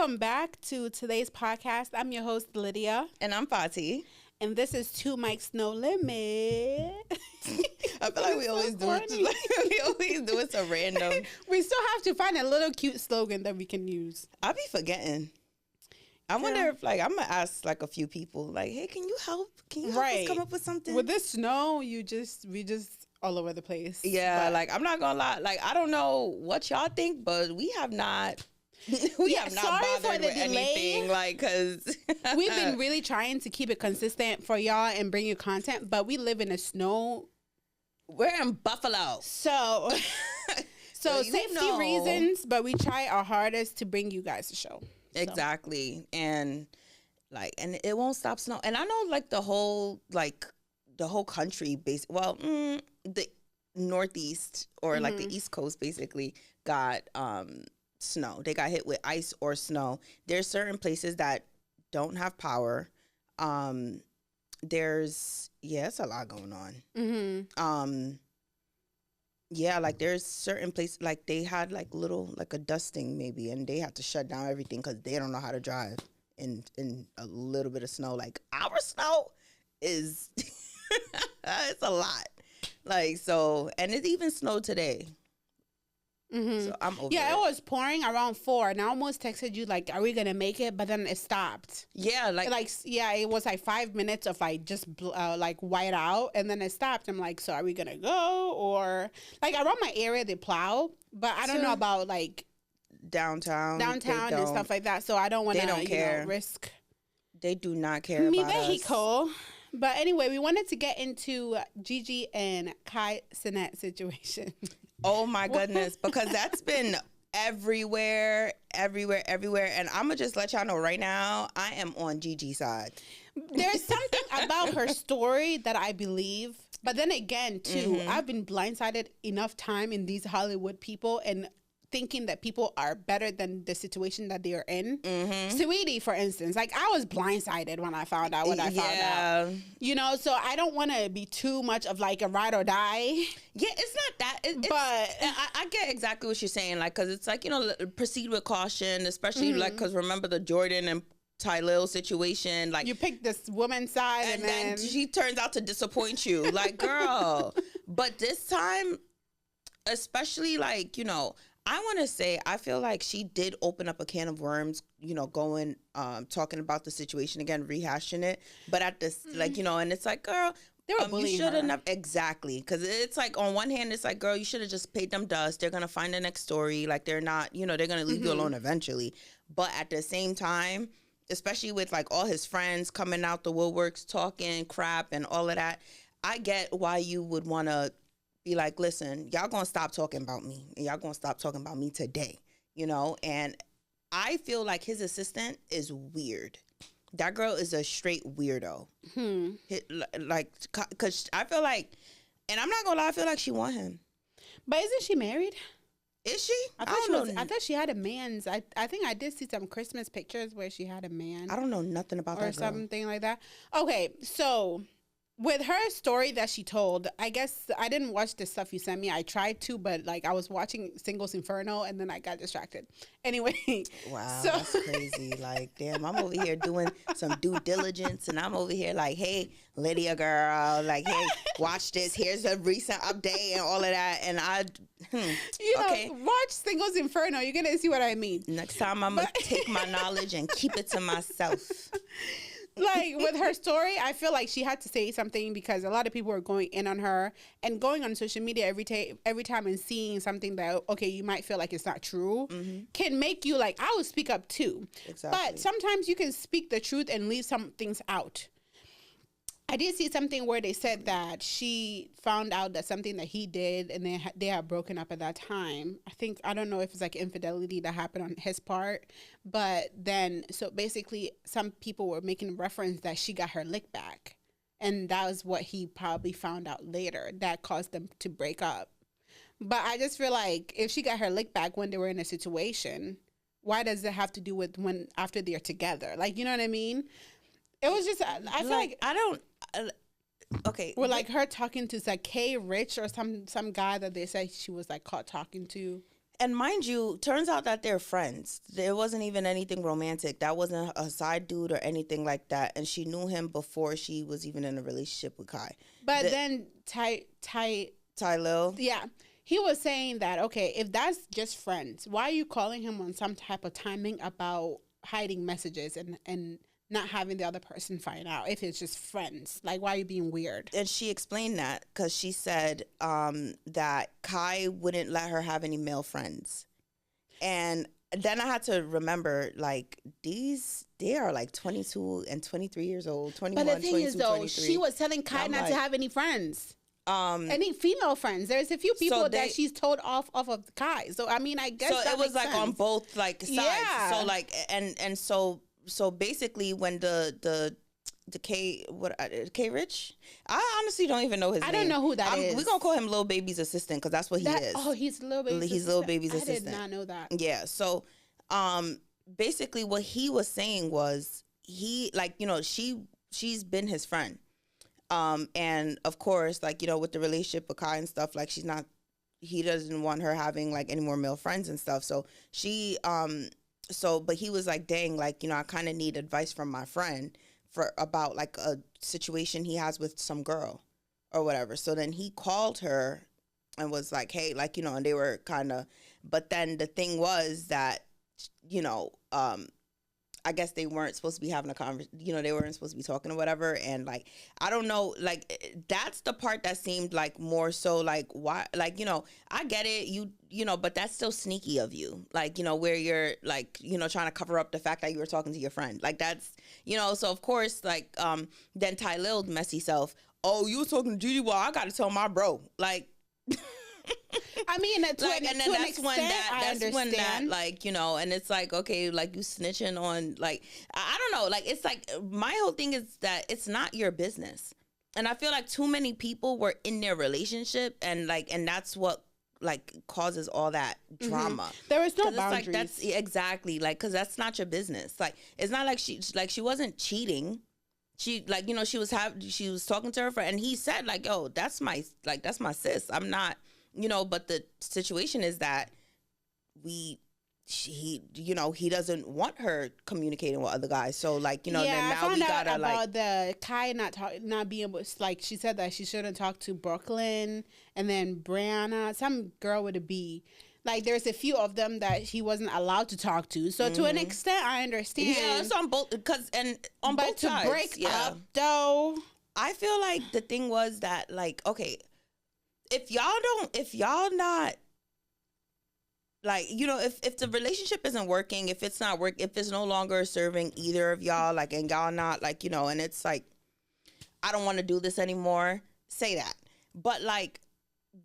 Welcome back to today's podcast. I'm your host, Lydia. And I'm Fati. And this is Two Mics No Limit. I feel like we always do it. We always do it so random. We still have to find a little cute slogan that we can use. I be forgetting. I wonder if, like, I'm going to ask, like, a few people, like, hey, can you help? Can you help us come up with something? With this snow, we just all over the place. Yeah, but, like, I'm not going to lie. Like, I don't know what y'all think, but we have not... we have not bothered with anything, like, because we've been really trying to keep it consistent for y'all and bring you content, but we live in a snow. We're in Buffalo, so safety reasons, but we try our hardest to bring you guys a show. Exactly. And like, and it won't stop snow. And I know, like, the whole country the Northeast or like the East Coast basically got snow. They got hit with ice or snow. There's certain places that don't have power. It's a lot going on. Like there's certain places, like they had like a dusting maybe, and they had to shut down everything because they don't know how to drive in a little bit of snow. Like our snow is it's a lot. Like, so, and it even snowed today. So I'm over it. It was pouring around 4, and I almost texted you like, "Are we gonna make it?" But then it stopped. Yeah, it was like 5 minutes of like just like white out, and then it stopped. I'm like, so are we gonna go, or like around my area they plow, but I don't know about like downtown and stuff like that. So I don't want to risk. They do not care about us. But anyway, we wanted to get into Gigi and Kaicenat situation. Oh my goodness, because that's been everywhere. And I'm going to just let y'all know right now, I am on Gigi's side. There's something about her story that I believe. But then again, too, I've been blindsided enough time in these Hollywood people and thinking that people are better than the situation that they are in. Sweetie, for instance, like I was blindsided when I found out what I found out. You know, so I don't want to be too much of like a ride or die. Yeah, it's not that. I get exactly what you're saying, like, because it's like, you know, proceed with caution, especially like because remember the Jordan and Tylil situation, like you pick this woman's side and then she turns out to disappoint you, like, girl. But this time, especially, like, you know, I want to say, I feel like she did open up a can of worms, you know, going, talking about the situation again, rehashing it. But at this, like, you know, and it's like, girl, they were bullying you should have her. Exactly. Because it's like, on one hand, it's like, girl, you should have just paid them dust. They're going to find the next story. Like, they're not, you know, they're going to leave you alone eventually. But at the same time, especially with, like, all his friends coming out the woodworks, talking crap and all of that, I get why you would want to be like, listen, y'all gonna stop talking about me, and y'all gonna stop talking about me today, you know? And I feel like his assistant is weird. That girl is a straight weirdo. Like, because I feel like, and I'm not gonna lie, I feel like she want him. But isn't she married? Is she? I thought she had a man's. I think I did see some Christmas pictures where she had a man. I don't know nothing about that girl. Or something like that. Okay, so with her story that she told, I guess I didn't watch the stuff you sent me. I tried to, but like I was watching Singles Inferno and then I got distracted. Anyway. Wow, that's crazy. Like, damn, I'm over here doing some due diligence and I'm over here like, hey, Lydia girl, like, hey, watch this. Here's a recent update and all of that. And watch Singles Inferno. You're going to see what I mean. Next time I'm going to take my knowledge and keep it to myself. Like with her story, I feel like she had to say something because a lot of people are going in on her and going on social media every time and seeing something that, okay, you might feel like it's not true, can make you like, I will speak up too. Exactly. But sometimes you can speak the truth and leave some things out. I did see something where they said that she found out that something that he did and they had broken up at that time. I don't know if it's like infidelity that happened on his part, but then, so basically some people were making reference that she got her lick back. And that was what he probably found out later that caused them to break up. But I just feel like if she got her lick back when they were in a situation, why does it have to do with when after they're together? Like, you know what I mean? It was just, I feel like I don't. Okay. Or like her talking to like K Rich or some guy that they said she was like caught talking to. And mind you, turns out that they're friends. There wasn't even anything romantic. That wasn't a side dude or anything like that. And she knew him before she was even in a relationship with Kai. But then Ty Lil. Yeah. He was saying that, okay, if that's just friends, why are you calling him on some type of timing about hiding messages and not having the other person find out if it's just friends? Like, why are you being weird? And she explained that because she said that Kai wouldn't let her have any male friends. And then I had to remember, like, they are like 22 and 23 years old, 21, but the thing 22, is, though, 23. she was telling Kai not to have any friends. Any female friends. There's a few people that she's told off of Kai. So I mean, I guess so that it was makes like sense. on both like sides. Yeah. So like and so basically when the K Rich, I honestly don't even know his name. I don't know who that is. We're gonna call him Lil Baby's assistant because that's what he is. Oh, he's Lil Baby's assistant. He's Lil Baby's assistant. I did not know that. Yeah. So basically what he was saying was he, like, you know, she's been his friend. And of course, like, you know, with the relationship with Kai and stuff, like he doesn't want her having like any more male friends and stuff. So but he was like, dang, like, you know, I kind of need advice from my friend about like a situation he has with some girl or whatever. So then he called her and was like, hey, like, you know, and they were but then the thing was that, you know, I guess they weren't supposed to be having a conversation, you know, they weren't supposed to be talking or whatever. And like, I don't know, like, that's the part that seemed like more so like, why, like, you know, I get it, you know, but that's still sneaky of you. Like, you know, where you're like, you know, trying to cover up the fact that you were talking to your friend. Like, that's, you know, so of course, like, then Ty Lil's messy self, oh, you was talking to Judy? Well, I got to tell my bro. Like, I mean, to like, and then an extent, when that, like, you know, and it's like, okay, like, you snitching on, like, I don't know, like, it's like, my whole thing is that it's not your business. And I feel like too many people were in their relationship and like, and that's what like causes all that drama. There was no boundaries. Like, that's exactly, like, because that's not your business. Like, it's not like she wasn't cheating. She, like, you know, she was talking to her friend, and he said, like, yo, that's my sis. I'm not, you know, but the situation is that you know, he doesn't want her communicating with other guys. So, like, you know, then now we gotta, about like, the Kai not being able, like, she said that she shouldn't talk to Brooklyn and then Brianna, some girl with a B. Like, there's a few of them that he wasn't allowed to talk to. So to an extent, I understand. Yeah, it's on both, on both sides. But to break up, though, I feel like the thing was that, like, okay, if y'all not, like, you know, if the relationship isn't working, if it's no longer serving either of y'all, like, and y'all not, like, you know, and it's like, I don't want to do this anymore, say that. But, like,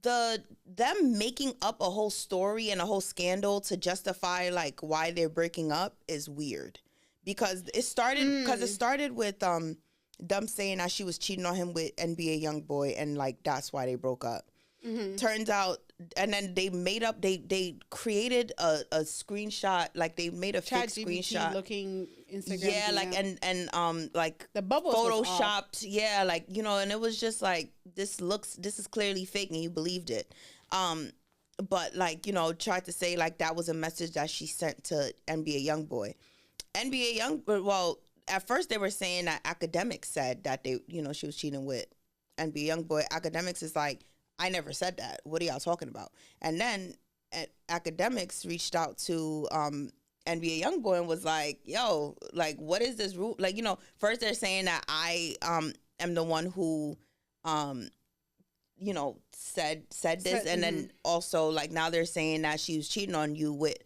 them making up a whole story and a whole scandal to justify, like, why they're breaking up is weird. Because it started with them saying that she was cheating on him with NBA YoungBoy, and, like, that's why they broke up. Turns out, and then they created a screenshot, like, they made a fake screenshot looking Instagram. Yeah, like, and like, the bubbles photoshopped, yeah, like, you know, and it was just like, this is clearly fake, and you believed it. But, like, you know, tried to say, like, that was a message that she sent to NBA YoungBoy. Well, at first they were saying that Academics said that they, you know, she was cheating with NBA YoungBoy. Academics is like, I never said that. What are y'all talking about? And then Academics reached out to NBA YoungBoy and was like, yo, like, what is this rule? Like, you know, first they're saying that I am the one who, you know, said this. And then also, like, now they're saying that she was cheating on you with,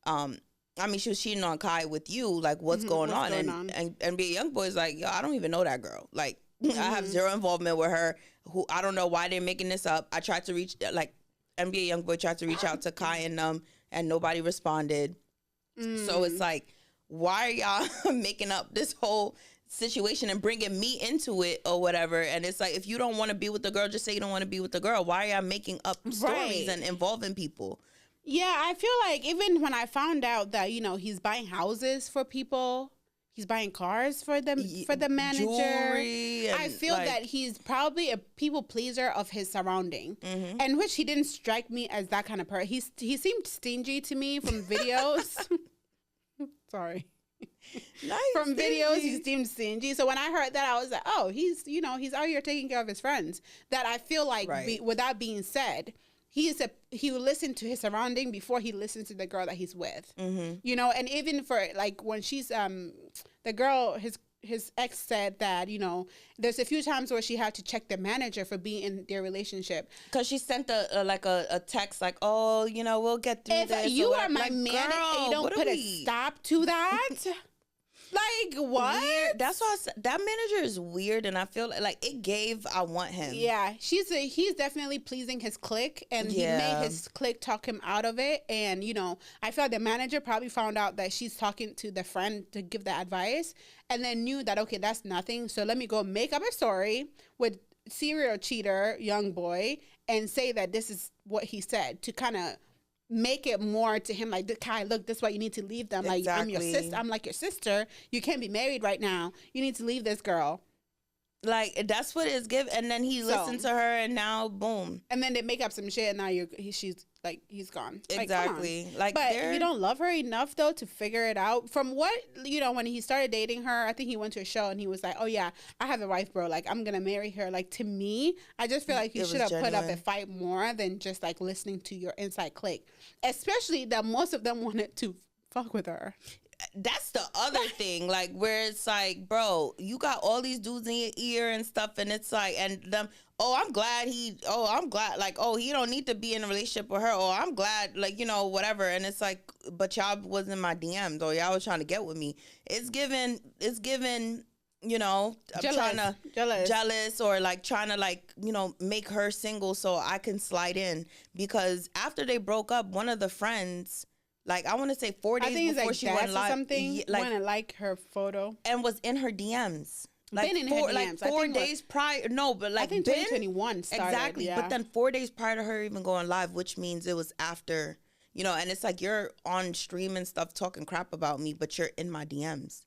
she was cheating on Kai with you. Like, what's going on? And NBA YoungBoy is like, yo, I don't even know that girl. Like, I have zero involvement with her. Who, I don't know why they're making this up. I tried to reach, like, NBA YoungBoy tried to reach out to Kai and nobody responded. So it's like, why are y'all making up this whole situation and bringing me into it or whatever? And it's like, if you don't want to be with the girl, just say you don't want to be with the girl. Why are y'all making up stories and involving people? Yeah, I feel like even when I found out that, you know, he's buying houses for people he's buying cars for the manager. Jewelry and, I feel like, that he's probably a people pleaser of his surrounding, and which he didn't strike me as that kind of person. He seemed stingy to me from videos. Sorry. Nice, from videos, he seemed stingy. So when I heard that, I was like, oh, he's out here taking care of his friends. That I feel like, without being said, he will listen to his surrounding before he listens to the girl that he's with. You know, and even for like when she's the girl, his ex said that, you know, there's a few times where she had to check the manager for being in their relationship. Because she sent a text like, oh, you know, we'll get through this. If you are my manager and you don't put a stop to that, like, what? Weird. That's why I said, that manager is weird, and I feel like it gave I want him. Yeah, he's definitely pleasing his clique, and he made his clique talk him out of it. And, you know, I feel like the manager probably found out that she's talking to the friend to give the advice, and then knew that, okay, that's nothing, so let me go make up a story with serial cheater young boy and say that this is what he said to kind of make it more to him like, Kai, look, this is why you need to leave them. Like, I'm your sister. I'm like your sister. You can't be married right now. You need to leave this girl. Like, that's what it's given. And then he listened to her, and now boom. And then they make up some shit, and now she's like, he's gone. Exactly. Like, but you don't love her enough though to figure it out. From what, you know, when he started dating her, I think he went to a show and he was like, oh yeah, I have a wife, bro. Like, I'm gonna marry her. Like, to me, I just feel like you should have put up a fight more than just like listening to your inside clique. Especially that most of them wanted to fuck with her. That's the other thing, like, where it's like, bro, you got all these dudes in your ear and stuff, and it's like, and them, I'm glad, like, he don't need to be in a relationship with her, I'm glad, like, you know, whatever, and it's like, but y'all was in my DMs, or y'all was trying to get with me. It's given, you know, I'm jealous, or like trying to, like, you know, make her single so I can slide in, because after they broke up, one of the friends, like, I want to say 4 days before she went live, something, went and like her photo and was in her DMs. Like, been in her DMs. Like 4 days prior. No, but like, I think 2021 started. Exactly. Yeah. But then 4 days prior to her even going live, which means it was after, you know, and it's like, you're on stream and stuff talking crap about me, but you're in my DMs.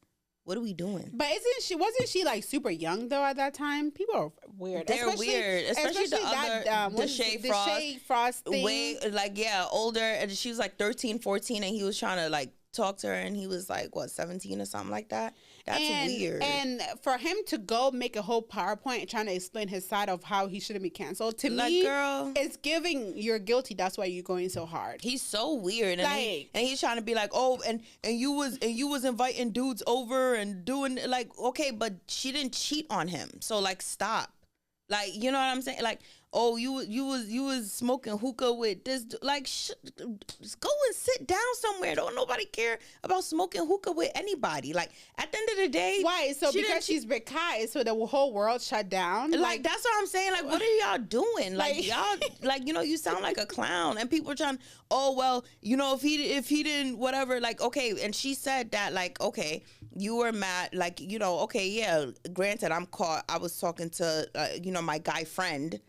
What are we doing? But wasn't she like super young though at that time? People are weird. They're weird, especially the Shea Frost thing. Way, like, yeah, older, and she was like 13, 14, and he was trying to like talk to her, and he was like, what, 17 or something like that? That's weird. And for him to go make a whole PowerPoint trying to explain his side of how he shouldn't be canceled, to me, girl, it's giving you're guilty. That's why you're going so hard. He's so weird, and he's trying to be like, oh, and you was inviting dudes over and doing, like, okay, but she didn't cheat on him, so like, stop. Like, you know what I'm saying? Like, oh, you was smoking hookah with this, like, just go and sit down somewhere. Don't nobody care about smoking hookah with anybody. Like, at the end of the day, why? So because she's with Kai, so the whole world shut down. Like, that's what I'm saying. Like, what are y'all doing? Like, y'all, like, you know, you sound like a clown, and people are trying. Oh, well, you know, if he didn't, whatever. Like, okay, and she said that, like, okay, you were mad, like, you know, okay, yeah, granted, I was talking to, you know, my guy friend,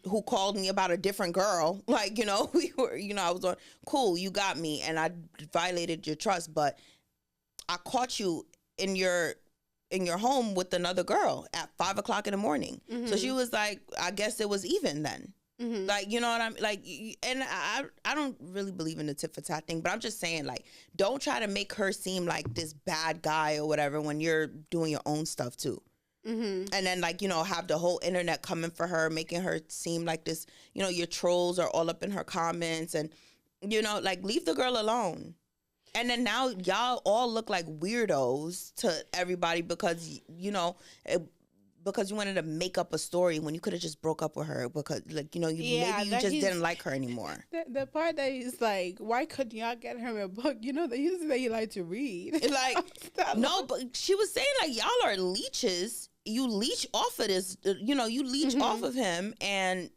who called me about a different girl. Like, you know, we were, you know, I was on, cool, you got me, and I violated your trust, but I caught you in your home with another girl at 5 o'clock in the morning. So she was like, I guess it was even then. Like, you know what I'm like, and I don't really believe in the tit for tat thing, but I'm just saying, like, don't try to make her seem like this bad guy or whatever when you're doing your own stuff too. And then, like, you know, have the whole internet coming for her, making her seem like this, you know, your trolls are all up in her comments, and, you know, like, leave the girl alone. And then now y'all all look like weirdos to everybody because, you know, because you wanted to make up a story when you could have just broke up with her because, like, you know, maybe you just didn't like her anymore. The part that he's like, why couldn't y'all get her a book? You know, they used to say you like to read. Like, no, but she was saying, like, y'all are leeches. You leech off of this, you know, you leech off of him, and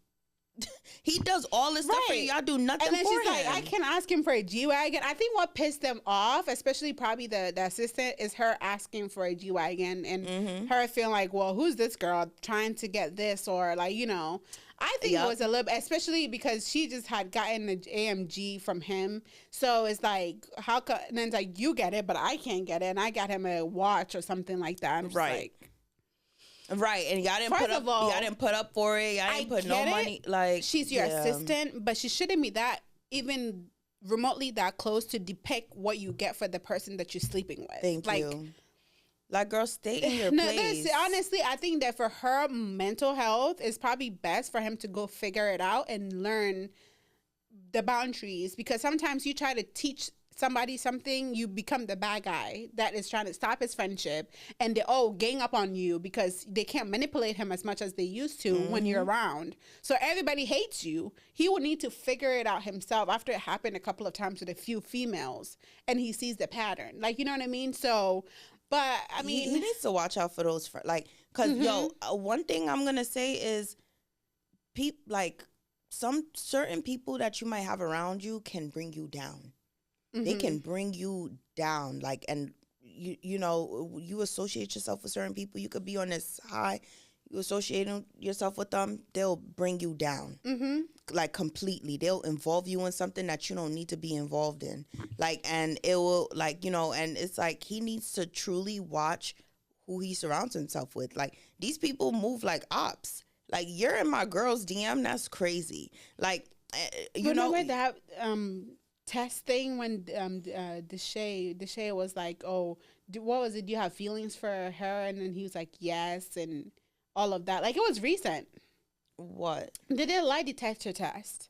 He does all this stuff for you. Y'all do nothing and then for she's him. like, I can ask him for a G-Wagon. I think what pissed them off, especially probably the assistant, is her asking for a G-Wagon and her feeling like, well, who's this girl trying to get this? Or like, you know, I think it was a little, especially because she just had gotten the AMG from him. So it's like, how come, and then it's like, you get it, but I can't get it. And I got him a watch or something like that. I'm just like, right, and y'all didn't put up. Y'all didn't put up for it. Y'all didn't put no money. Like, she's your assistant, but she shouldn't be that even remotely that close to depict what you get for the person that you're sleeping with. Thank you. Like, girl, stay in your place. Honestly, I think that for her mental health, it's probably best for him to go figure it out and learn the boundaries, because sometimes you try to teach somebody something, you become the bad guy that is trying to stop his friendship, and they gang up on you because they can't manipulate him as much as they used to when you're around. So everybody hates you. He will need to figure it out himself after it happened a couple of times with a few females and he sees the pattern. Like, you know what I mean? So, but I mean, he needs to watch out for those, like, because one thing I'm gonna say is, like, some certain people that you might have around you can bring you down. They can bring you down, like, and you know, you associate yourself with certain people. You could be on this high, you associate yourself with them, they'll bring you down, like, completely. They'll involve you in something that you don't need to be involved in, like, and it will, like, you know, and it's like he needs to truly watch who he surrounds himself with. Like, these people move like ops. Like, you're in my girl's DM, that's crazy. Like, you know that test thing when Deshae was like, oh, what was it? Do you have feelings for her? And then he was like, yes, and all of that. Like, it was recent. What? They did a lie detector test.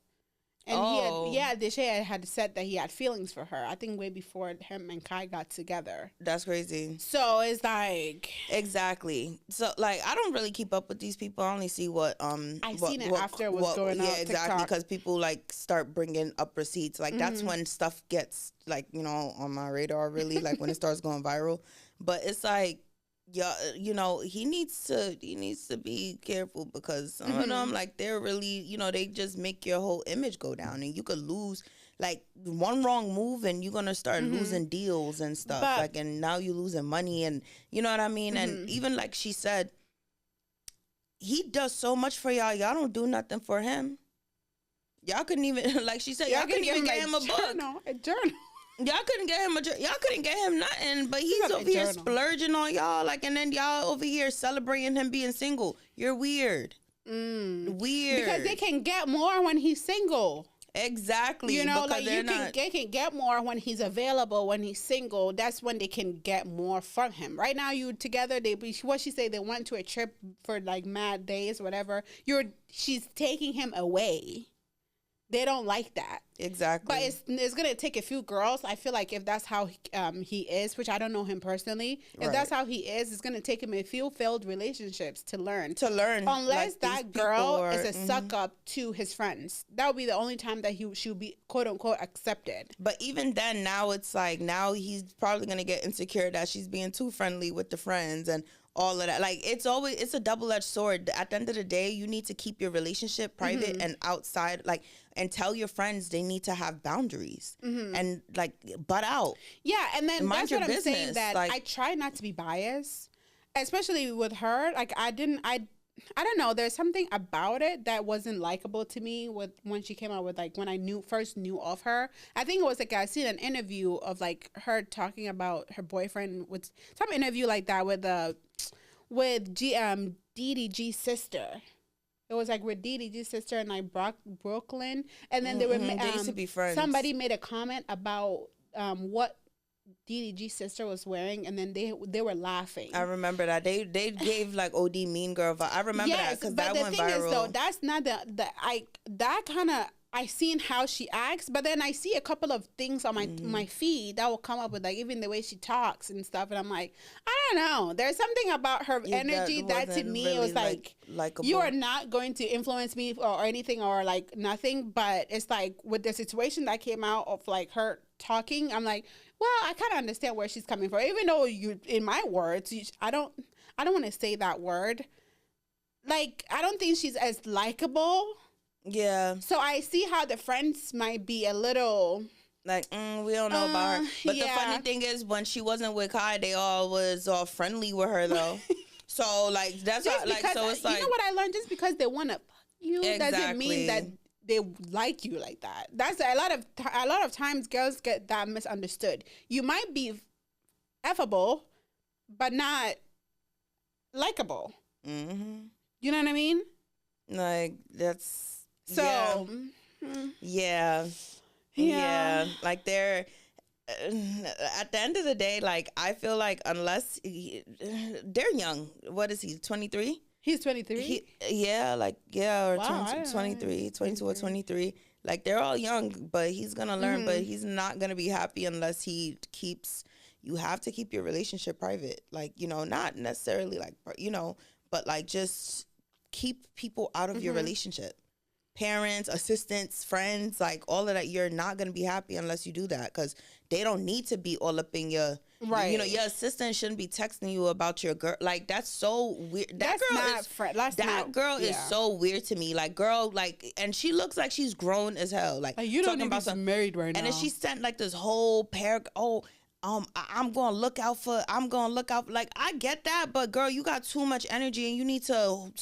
And Deshae had said that he had feelings for her. I think way before him and Kai got together. That's crazy. So it's like, exactly. So, like, I don't really keep up with these people. I only see what I seen it after it was going on. Yeah, exactly. Because people, like, start bringing up receipts. Like, that's when stuff gets, like, you know, on my radar, really. Like, when it starts going viral. But it's like, yeah, you know, he needs to be careful, because some of them, like, they're really, you know, they just make your whole image go down, and you could lose, like, one wrong move and you're gonna start losing deals and stuff, like, and now you're losing money, and you know what I mean. And even, like she said, he does so much for y'all don't do nothing for him. Y'all couldn't even, like she said, y'all couldn't even get him a journal. Y'all couldn't get him nothing, but he's over here splurging on y'all, like, and then y'all over here celebrating him being single. You're weird. Weird. Because they can get more when he's single. Exactly. You know, like, they can get more when he's available. When he's single, that's when they can get more from him. Right now, you together, they went to a trip for, like, mad days, whatever. She's taking him away. They don't like that. Exactly. But it's going to take a few girls. I feel like if that's how he is, which I don't know him personally, if that's how he is, it's going to take him a few failed relationships to learn. Unless like, that girl is a suck up to his friends. That would be the only time that she'll be, quote unquote, accepted. But even then, now it's like, now he's probably going to get insecure that she's being too friendly with the friends and all of that. Like, it's a double-edged sword. At the end of the day, you need to keep your relationship private and outside, like, and tell your friends they need to have boundaries and, like, butt out. Yeah, and then that's what I'm saying, that like, I try not to be biased, especially with her. Like, I don't know. There's something about it that wasn't likable to me when she came out with, like, when I first knew of her. I think it was, like, I seen an interview of, like, her talking about her boyfriend, with some interview like that with DDG's sister. It was, like, with DDG's sister and, like, Brooklyn, and then they used to be friends. Somebody made a comment about what DDG's sister was wearing, and then they were laughing. I remember that they gave, like, OD Mean Girl vibe. I remember that because that went viral. But the thing is, though, that's not that kind of, I seen how she acts, but then I see a couple of things on my feed that will come up with, like, even the way she talks and stuff, and I'm like, I don't know. There's something about her energy that to me, really, it was like likable. You are not going to influence me or anything, or, like, nothing. But it's like with the situation that came out of, like, her talking, I'm like, well, I kind of understand where she's coming from, even though in my words, I don't want to say that word. Like, I don't think she's as likable Yeah. So I see how the friends might be a little like, we don't know about her. But the yeah. funny thing is, when she wasn't with Kai, they all was all friendly with her though. So like that's just how, like because, so it's like, you know what I learned, just because they want to fuck you doesn't mean that Exactly. they like you like that. That's a lot of times girls get that misunderstood. You might be effable, but not likable. Mm-hmm. You know what I mean? Like that's So yeah. Like they're at the end of the day, like I feel like unless they're young. What is he? 23? He's 23. Yeah, like or Wow, 23, 22 or 23. Like they're all young, but he's gonna learn. But he's not gonna be happy unless he keeps. You have to keep your relationship private. Like, not necessarily like, but like just keep people out of your relationship. Parents, assistants, friends, like all of that. You're not gonna be happy unless you do that, because they don't need to be all up in your Right. Your assistant shouldn't be texting you about your girl. Like that's so weird. That's That girl is so weird to me. Like girl, like, and she looks like she's grown as hell. Like you don't even be married right now. And then she sent like this whole I'm gonna look out. Like I get that, but girl, you got too much energy and you need to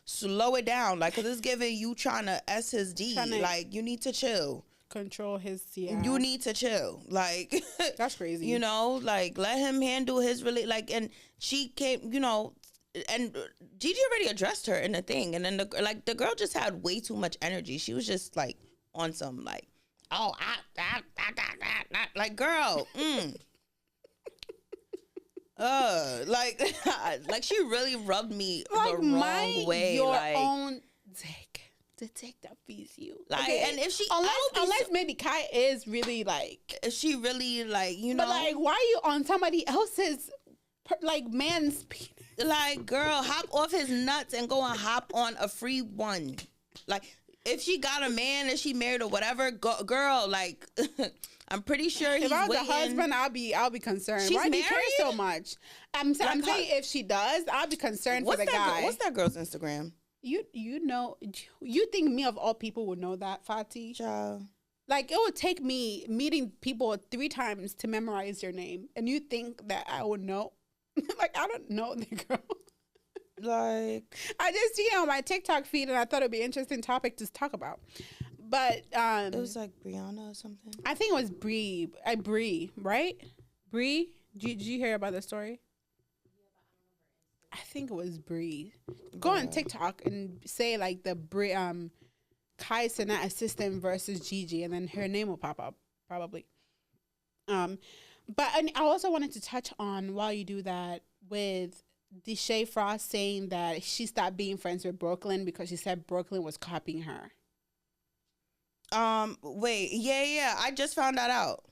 slow it down. Like, cause it's giving you trying to S his D. Like you need to chill. Control his. You need to chill. Like that's crazy. Like let him handle his like. And she came. And Gigi already addressed her in the thing, and then the girl just had way too much energy. She was just like on some like, like girl. Like she really rubbed me the wrong way. Your like own dick, the dick that feeds you. Like, okay? and if she unless maybe Kai is really like, if she really like, but like, why are you on somebody else's man's penis? Like, girl, hop off his nuts and go and hop on a free one. Like, if she got a man and she married or whatever, girl, like. I'm pretty sure he's if I was waiting. a husband, I'll be concerned. She's Why do you married? care so much? I'm saying if she does, I'll be concerned for the guy. What's that girl's Instagram? You think me of all people would know that, Fati? Child. Like, it would take me meeting people 3 times to memorize your name, and you think that I would know? Like, I don't know the girl. Like, I just see it on my TikTok feed, and I thought it'd be an interesting topic to talk about. But it was like Brianna or something. I think it was Bree. Bree, right? Bree. Did you hear about the story? I think it was Bree. Go on TikTok and say like the Bree, Kaicenat assistant versus Gigi, and then her name will pop up probably. But I also wanted to touch on, while you do that, with Deshae Frost saying that she stopped being friends with Brooklyn because she said Brooklyn was copying her. Wait, yeah, I just found that out.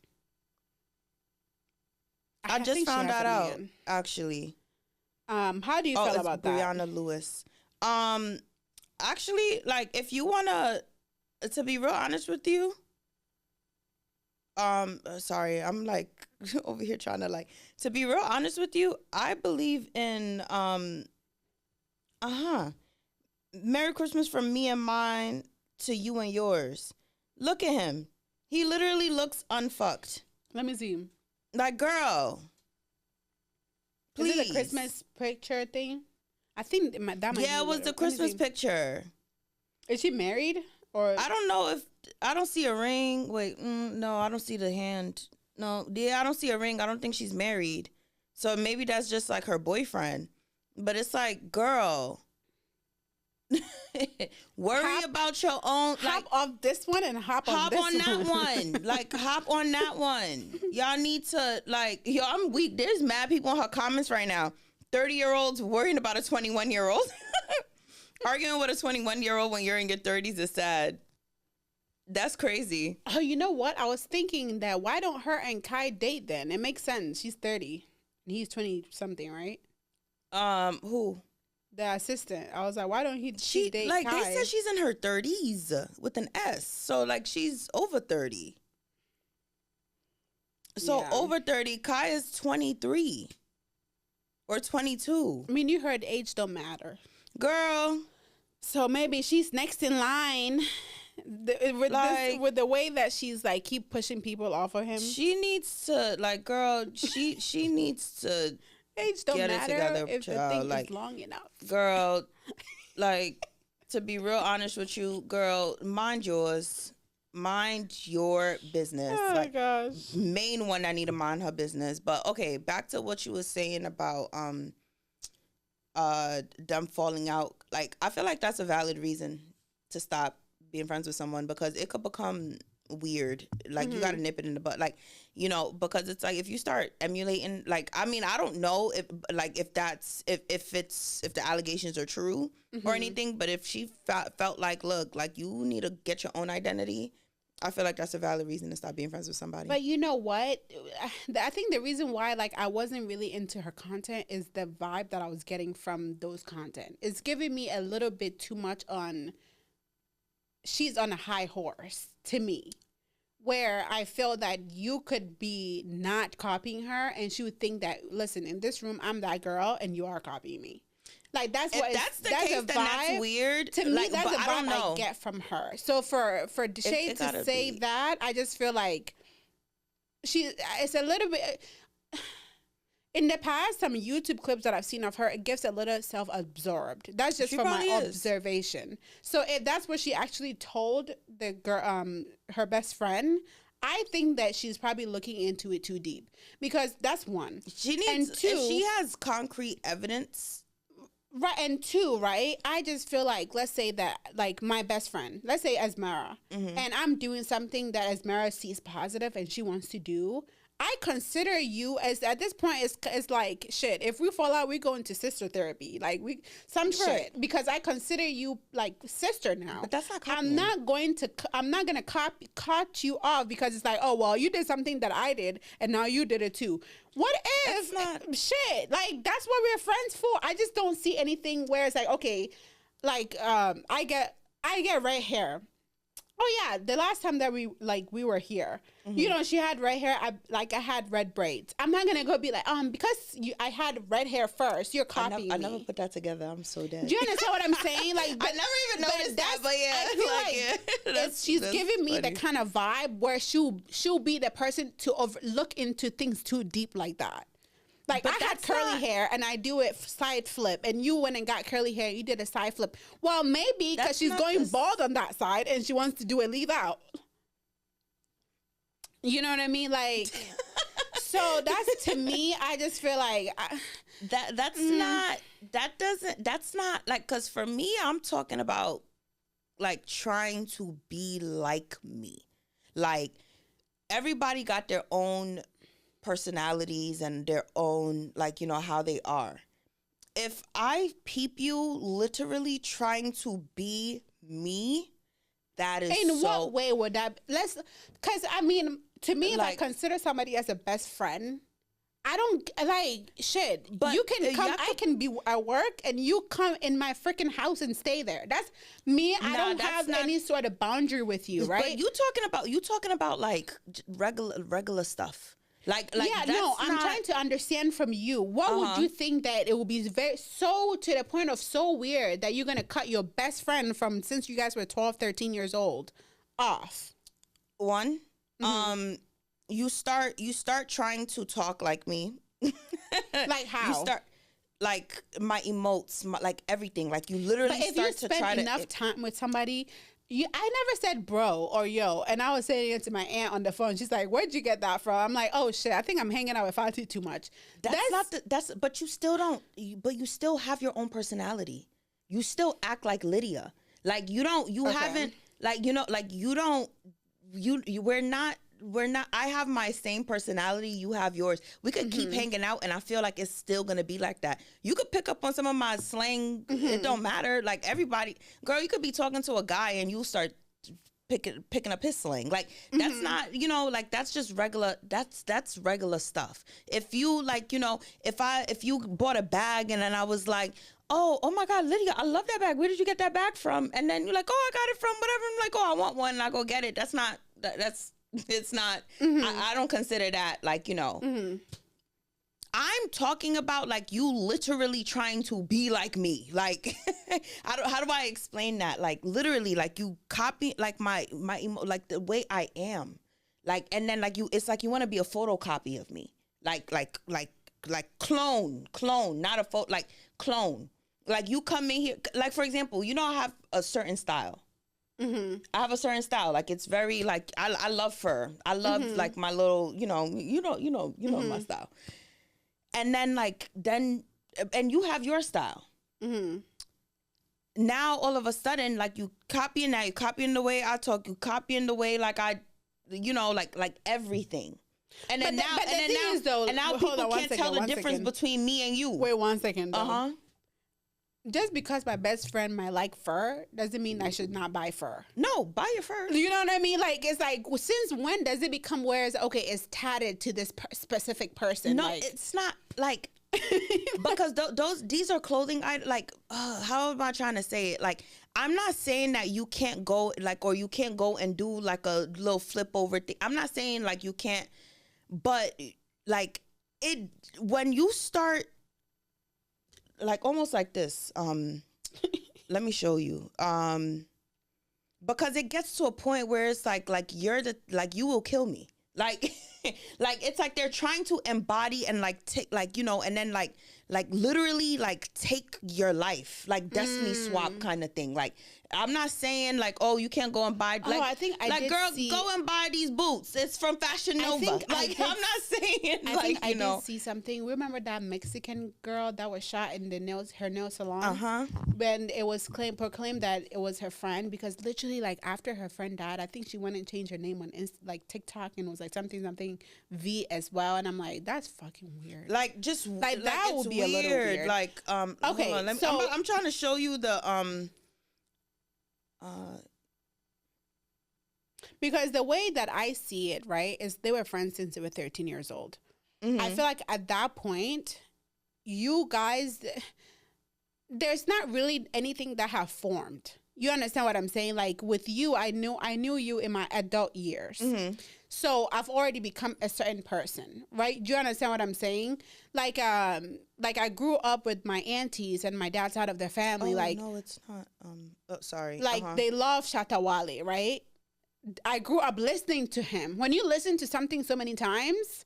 I just found that out, actually. How do you feel about that? Brianna Lewis. Actually, like, if you wanna, to be real honest with you, sorry, I'm like over here trying to to be real honest with you, I believe in, Merry Christmas from me and mine to you and yours. Look at him. He literally looks unfucked. Let me see him. Like, girl. Please. Is it a Christmas picture thing? I think that might be. Yeah, it was the Christmas picture. Is she married? Or I don't know if... I don't see a ring. Wait, no, I don't see the hand. No, yeah, I don't see a ring. I don't think she's married. So maybe that's just like her boyfriend. But it's like, girl... Worry about your own. Hop off this one and hop on this that one. Like, hop on that one. Y'all need to, like, I'm weak. There's mad people in her comments right now. 30-year-olds worrying about a 21-year-old. Arguing with a 21-year-old when you're in your 30s is sad. That's crazy. Oh, you know what? I was thinking that why don't her and Kai date then? It makes sense. She's 30 and he's 20-something, right? Who? The assistant. I was like, why don't she date like Kai? They said she's in her 30s with an S. So like she's over 30. So over 30, Kai is 23 or 22. I mean, you heard age don't matter. Girl. So maybe she's next in line. With the way that she's like keep pushing people off of him. She needs to like, girl. She needs to age don't get matter it together, if child. the thing Like, is long enough. Girl, like, to be real honest with you, girl, mind your business. Oh like, my gosh. Main one that need to mind her business. But okay, back to what you were saying about them falling out. Like, I feel like that's a valid reason to stop being friends with someone, because it could become weird. Like, you gotta nip it in the butt. Like, you know, because it's like, if you start emulating, like, I mean, I don't know if the allegations are true or anything, but if she felt like, look, like, you need to get your own identity, I feel like that's a valid reason to stop being friends with somebody. But you know what? I think the reason why, like, I wasn't really into her content is the vibe that I was getting from those content. It's giving me a little bit too much on, she's on a high horse to me, where I feel that you could be not copying her and she would think that, listen, in this room, I'm that girl and you are copying me. Like, that's what that's the case, then that's weird. To me, like, that's a vibe I get from her. So for Shade to say that, I just feel like it's a little bit. In the past, some YouTube clips that I've seen of her, it gives a little self-absorbed. That's just from my observation. So if that's what she actually told the girl, her best friend, I think that she's probably looking into it too deep, because that's one. She needs, and two, if she has concrete evidence. Right, and two, right? I just feel like, let's say that, like, my best friend, let's say Esmera, and I'm doing something that Esmera sees positive and she wants to do. I consider you as, at this point, it's like, shit, if we fall out, we go into sister therapy. Like, shit. Because I consider you, like, sister now. But that's not copying. I'm not going to cut you off because it's like, oh, well, you did something that I did, and now you did it too. What if, shit, like, that's what we're friends for. I just don't see anything where it's like, okay, like, I get red hair. Oh yeah, the last time that we were here, you know, she had red hair. I had red braids. I'm not gonna go be like, because I had red hair first, you're copying me. I never put that together. I'm so dead. Do you understand what I'm saying? Like, I never even noticed that. But yeah, I feel like she's giving me the kind of vibe where she'll be the person to look into things too deep like that. Like, but I had curly hair and I do it side flip, and you went and got curly hair, you did a side flip. Well, maybe because she's going bald on that side and she wants to do a leave out. You know what I mean? Like, so that's, to me, I just feel like that's not like, because for me, I'm talking about, like, trying to be like me. Like, everybody got their own personalities and their own, like, you know, how they are. If I peep you literally trying to be me, that is in what way would that, because I mean, to me, like, if I consider somebody as a best friend, I don't, like, shit, but you can come, I can be at work and you come in my freaking house and stay there. That's me. I don't have any sort of boundary with you, right? But you talking about like regular stuff. Like, yeah, no, I'm trying to understand from you. What would you think that it would be so to the point of so weird that you're going to cut your best friend from, since you guys were 12, 13 years old, off? One, you start trying to talk like me. Like how? You start, like, my emotes, like everything. Like, you literally start to try to... But if you spend enough time with somebody... I never said bro or yo, and I was saying it to my aunt on the phone. She's like, "Where'd you get that from?" I'm like, "Oh shit, I think I'm hanging out with Fati too much." But you still don't. But you still have your own personality. You still act like Lydia. Like, you don't. You haven't. Like, you know. Like, you don't. We're not. I have my same personality. You have yours. We could keep hanging out, and I feel like it's still gonna be like that. You could pick up on some of my slang. It don't matter. Like, everybody, girl, you could be talking to a guy, and you start picking up his slang. Like, that's not, you know, like, that's just regular. That's regular stuff. If you, like, you know, if you bought a bag, and then I was like, oh my God, Lydia, I love that bag. Where did you get that bag from? And then you're like, oh, I got it from whatever. I'm like, oh, I want one, and I go get it. That's not. That's. It's not. I don't consider that, like, you know. I'm talking about like you literally trying to be like me. Like, how do I explain that? Like literally, like you copy like my like the way I am. Like, and then like it's like you want to be a photocopy of me. Like clone, not a photo, like clone. Like you come in here, like for example, you know I have a certain style. I have a certain style. Like it's very like I love fur. I love like my little, you know my style. And then and you have your style. Now all of a sudden, like you copying that, you copying the way I talk, you copying the way like I, like everything. And then now people can't tell the difference between me and you. Wait 1 second. Though. Just because my best friend might like fur doesn't mean I should not buy fur. No, buy your fur. You know what I mean? Like, it's like, since when does it become where it's, okay, it's tatted to this specific person? No, like, it's not like, because these are clothing items. Like, how am I trying to say it? Like, I'm not saying that you can't go, like, or you can't go and do like a little flip over thing. I'm not saying like you can't, but like when you start, like almost like this, let me show you, because it gets to a point where it's like you will kill me, like like it's like they're trying to embody and like take, like, you know, and then like literally like take your life, like destiny swap kind of thing. Like, I'm not saying like, oh, you can't go and buy, like, I think I like, did girl, see, go and buy these boots. It's from Fashion Nova. Like, I'm not saying, I like, think I you know. did see something. Remember that Mexican girl that was shot in her nail salon? When it was proclaimed that it was her friend, because literally, like, after her friend died, I think she went and changed her name on like TikTok, and it was like something V as well. And I'm like, that's fucking weird. Like, just like that would be a little weird. Like, okay, hold on, so I'm trying to show you the because the way that I see it, right, is they were friends since they were 13 years old. I feel like at that point, you guys, there's not really anything that have formed. You understand what I'm saying? Like with you, I knew you in my adult years. So I've already become a certain person, right? Do you understand what I'm saying? Like I grew up with my aunties and my dad's side of the family. No, it's not. Sorry. Like they love Shatta Wale, right? I grew up listening to him. When you listen to something so many times,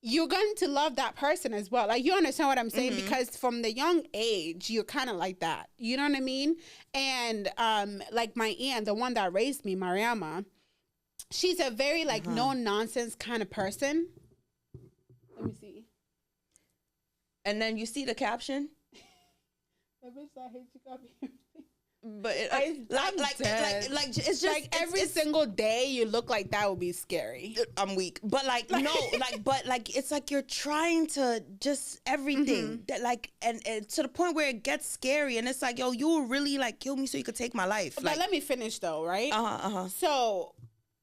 you're going to love that person as well. Like, you understand what I'm saying? Because from the young age, you're kind of like that. You know what I mean? And like my aunt, the one that raised me, Mariama, she's a very like no-nonsense kind of person. Let me see. And then you see the caption? The bitch that hates you got me. But like it's just like every single day you look like that would be scary. I'm weak, but like no, but it's like you're trying to just everything that like and to the point where it gets scary, and it's like, yo, you will really like kill me so you could take my life. But let me finish though, right? So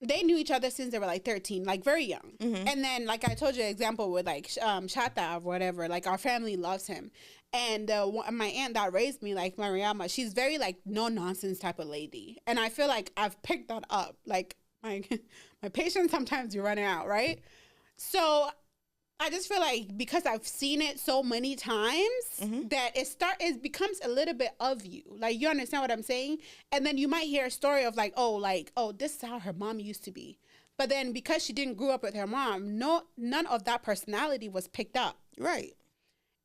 they knew each other since they were like 13, like very young. And then, like I told you, an example with like Shatta or whatever, like our family loves him. And my aunt that raised me, like Mariama, she's very like no nonsense type of lady. And I feel like I've picked that up. Like my patience sometimes you're running out, right? So I just feel like because I've seen it so many times that it becomes a little bit of you. Like, you understand what I'm saying? And then you might hear a story of like, oh, this is how her mom used to be. But then because she didn't grow up with her mom, none of that personality was picked up. Right.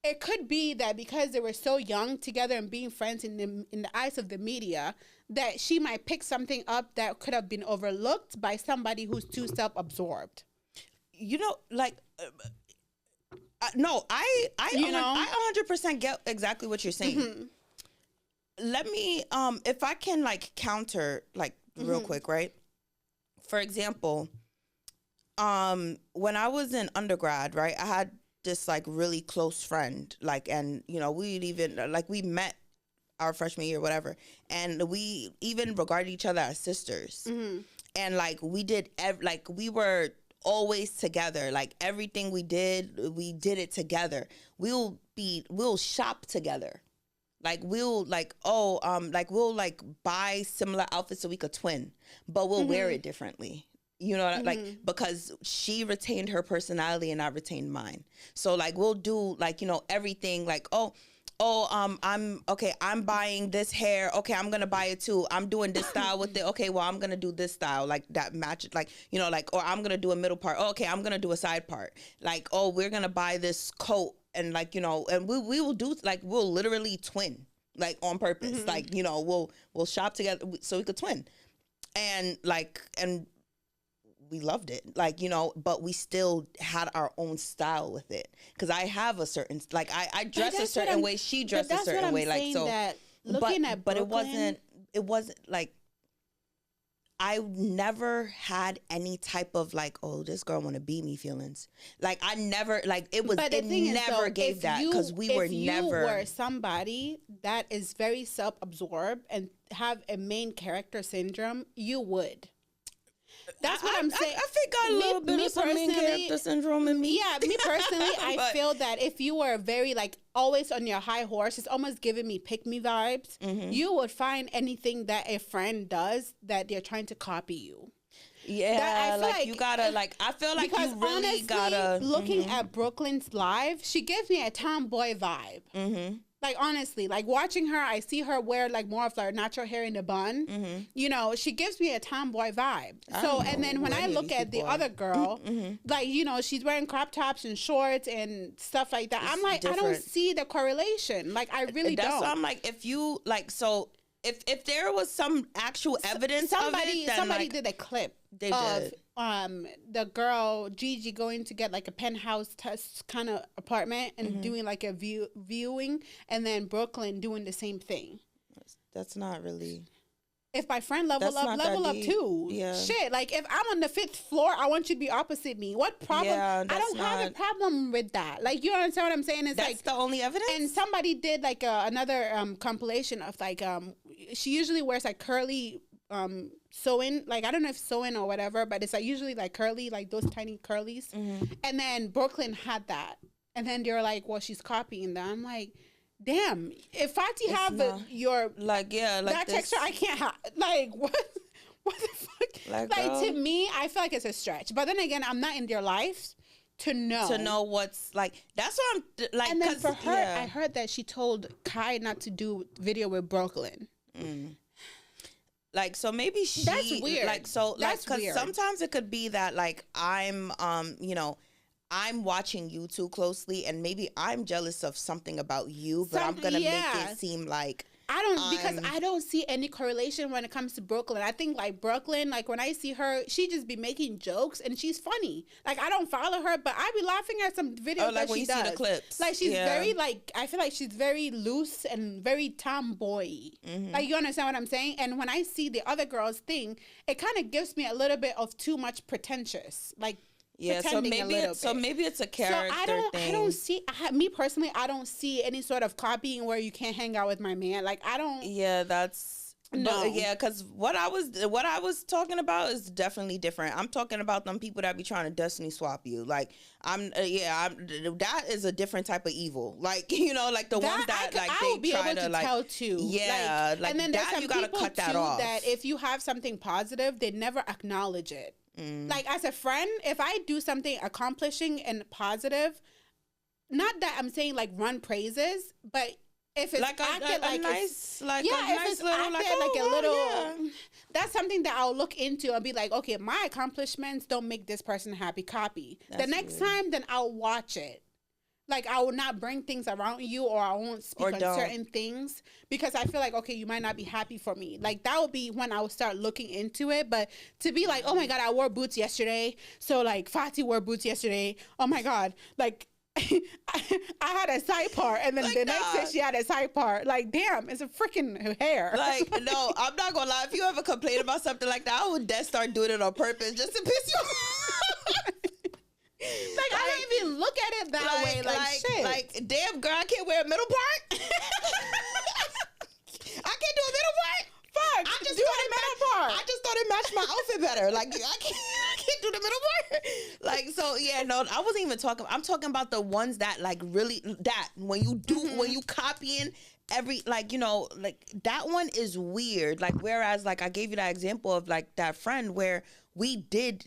It could be that because they were so young together and being friends in the eyes of the media, that she might pick something up that could have been overlooked by somebody who's too self-absorbed. You know, like, no, I 100% get exactly what you're saying. Let me, if I can like counter like real quick, right? For example, when I was in undergrad, right, I had this like really close friend, like, and you know, we'd even like we met our freshman year, whatever, and we even regarded each other as sisters, and like we did like we were always together. Like everything we did it together. We'll shop together. Like we'll like we'll like buy similar outfits so we could twin, but we'll wear it differently. You know, like, because she retained her personality and I retained mine. So like, we'll do like, you know, everything like, I'm buying this hair. Okay, I'm gonna buy it too. I'm doing this style with it. Okay, well, I'm gonna do this style like that match, like, you know, like, or I'm gonna do a middle part. Oh, okay, I'm gonna do a side part. Like, oh, we're gonna buy this coat and like, you know, and we will do like, we'll literally twin like on purpose. Like, you know, we'll shop together so we could twin, and like, and we loved it, like, you know, but we still had our own style with it, because I have a certain, like, I dress a certain way, she dressed a certain way, like, so that looking at but Brooklyn, it wasn't like, I never had any type of like, oh, this girl want to be me feelings. Like, I never, like, it was, it never gave that, because we were never. If you were somebody that is very self-absorbed and have a main character syndrome, you would. That's what I'm saying. I think I got a little bit of some main character syndrome in me. Yeah, me personally, I feel that if you were very like always on your high horse, it's almost giving me pick me vibes. You would find anything that a friend does that they're trying to copy you. Yeah, like you gotta, like, I feel like you really honestly, gotta. Looking at Brooklyn's live, she gives me a tomboy vibe. Like, honestly, like watching her, I see her wear like more of like natural hair in a bun. You know, she gives me a tomboy vibe. So, and then when I look at the other girl, like, you know, she's wearing crop tops and shorts and stuff like that. I'm like, different. I don't see the correlation. Like, I really don't. That's why I'm like, if you like, so if there was some actual evidence somebody, of it, then somebody like, did a clip they of did. The girl Gigi going to get like a penthouse test kind of apartment and doing like a viewing, and then Brooklyn doing the same thing. That's not really. If my friend level up too. Yeah. Shit, like if I'm on the 5th floor, I want you to be opposite me. What problem? Yeah, I don't have a problem with that. Like, you understand what I'm saying? It's that's like the only evidence. And somebody did like another compilation of like she usually wears like curly sewing, like I don't know if sewing or whatever, but it's like usually like curly, like those tiny curlies. And then Brooklyn had that, and then they're like, well, she's copying that. I'm like, damn, if Fati have your like, yeah, like that this texture, I can't have, like, what the fuck, like to me, I feel like it's a stretch, but then again, I'm not in their lives to know what's like. That's what I'm like. And then for her, I heard that she told Kai not to do video with Brooklyn. Like, so maybe she, that's weird. Like, so that's like, because sometimes it could be that like I'm you know, I'm watching you too closely, and maybe I'm jealous of something about you, but I'm gonna make it seem like because I don't see any correlation when it comes to Brooklyn. I think like Brooklyn, like when I see her, she just be making jokes and she's funny. Like, I don't follow her, but I be laughing at some videos like that she does. See the clips. Like, she's very like, I feel like she's very loose and very tomboy. Like, you understand what I'm saying? And when I see the other girl's thing, it kind of gives me a little bit of too much pretentious. Like, yeah, so maybe it's a character thing. I don't see, me personally, I don't see any sort of copying where you can't hang out with my man. Like, I don't. Yeah, that's no. Yeah, because what I was talking about is definitely different. I'm talking about them people that be trying to destiny swap you. Like, that is a different type of evil. Like, you know, like the ones that I they try to like tell too. Yeah, like and then there's some you gotta cut that off. That if you have something positive, they never acknowledge it. Like, as a friend, if I do something accomplishing and positive, not that I'm saying like run praises, but if it's like a nice that's something that I'll look into and be like, okay, my accomplishments don't make this person happy, copy. The next time, then I'll watch it. Like, I will not bring things around you, or I won't speak on certain things, because I feel like, okay, you might not be happy for me. Like, that would be when I would start looking into it. But to be like, oh my God, I wore boots yesterday, so like Fati wore boots yesterday. Oh my God, like I had a side part, and then like, the next day she had a side part. Like, damn, it's a freaking hair. Like, no, I'm not gonna lie. If you ever complain about something like that, I would start doing it on purpose just to piss you off. Like, I don't even look at it that way. Like, shit. Like, damn, girl, I can't wear a middle part. I can't do a middle part. Fuck, I just do a middle part. I just thought it matched my outfit better. Like, I can't do the middle part. Like, so yeah, no, I wasn't even talking. I'm talking about the ones that like really that when you do when you copying every, like, you know, like that one is weird. Like, whereas like I gave you that example of like that friend where we did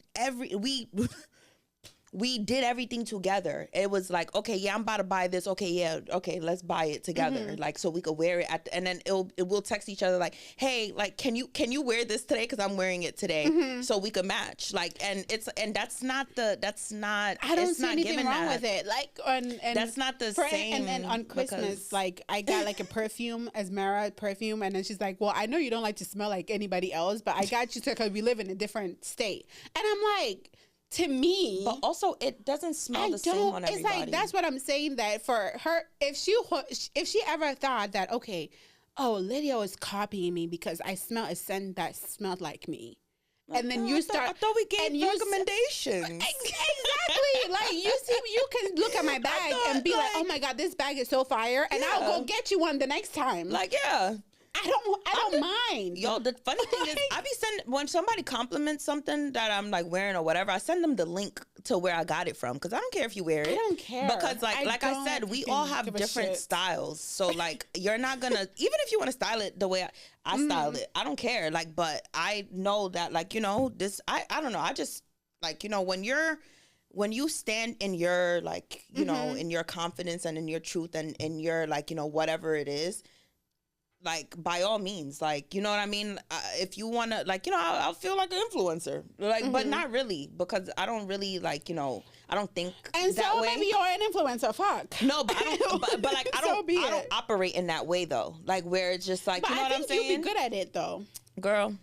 we did everything together. It was like, okay, yeah, I'm about to buy this. Okay, yeah, okay, let's buy it together. Like, so we could wear it and then we'll text each other like, hey, like, can you wear this today? Cause I'm wearing it today. So we could match. Like, and that's not I don't see anything wrong with it. Like, and that's not the same. And on Christmas, like, I got like a perfume, Asmara perfume, and then she's like, well, I know you don't like to smell like anybody else, but I got you because we live in a different state. And I'm like, to me, but also it doesn't smell the same on everybody. It's like, that's what I'm saying, that for her, if she ever thought that, okay, oh, Lydia was copying me because I smell a scent that smelled like me. And then I thought we gave recommendations. Exactly. Like, you can look at my bag and be like, oh my God, this bag is so fire. And I'll go get you one the next time. Like, yeah. I don't mind. Yo, the funny thing is, I be sending, when somebody compliments something that I'm like wearing or whatever, I send them the link to where I got it from, because I don't care if you wear it. I don't care. Because like I said, we all have different styles. So like, you're not gonna, even if you want to style it the way I style it, I don't care. Like, but I know that, like, you know, this, I don't know. I just, like, you know, when you stand in your, like, you know, in your confidence and in your truth and in your, like, you know, whatever it is, like, by all means, like, you know what I mean? If you want to, like, you know, I'll feel like an influencer, like, but not really, because I don't really, like, you know, I don't think and that so way. Maybe you're an influencer. Fuck. No, but I don't. But like, I don't operate in that way though. Like, where it's just like, but you know what I'm saying? You'd be good at it though. Girl,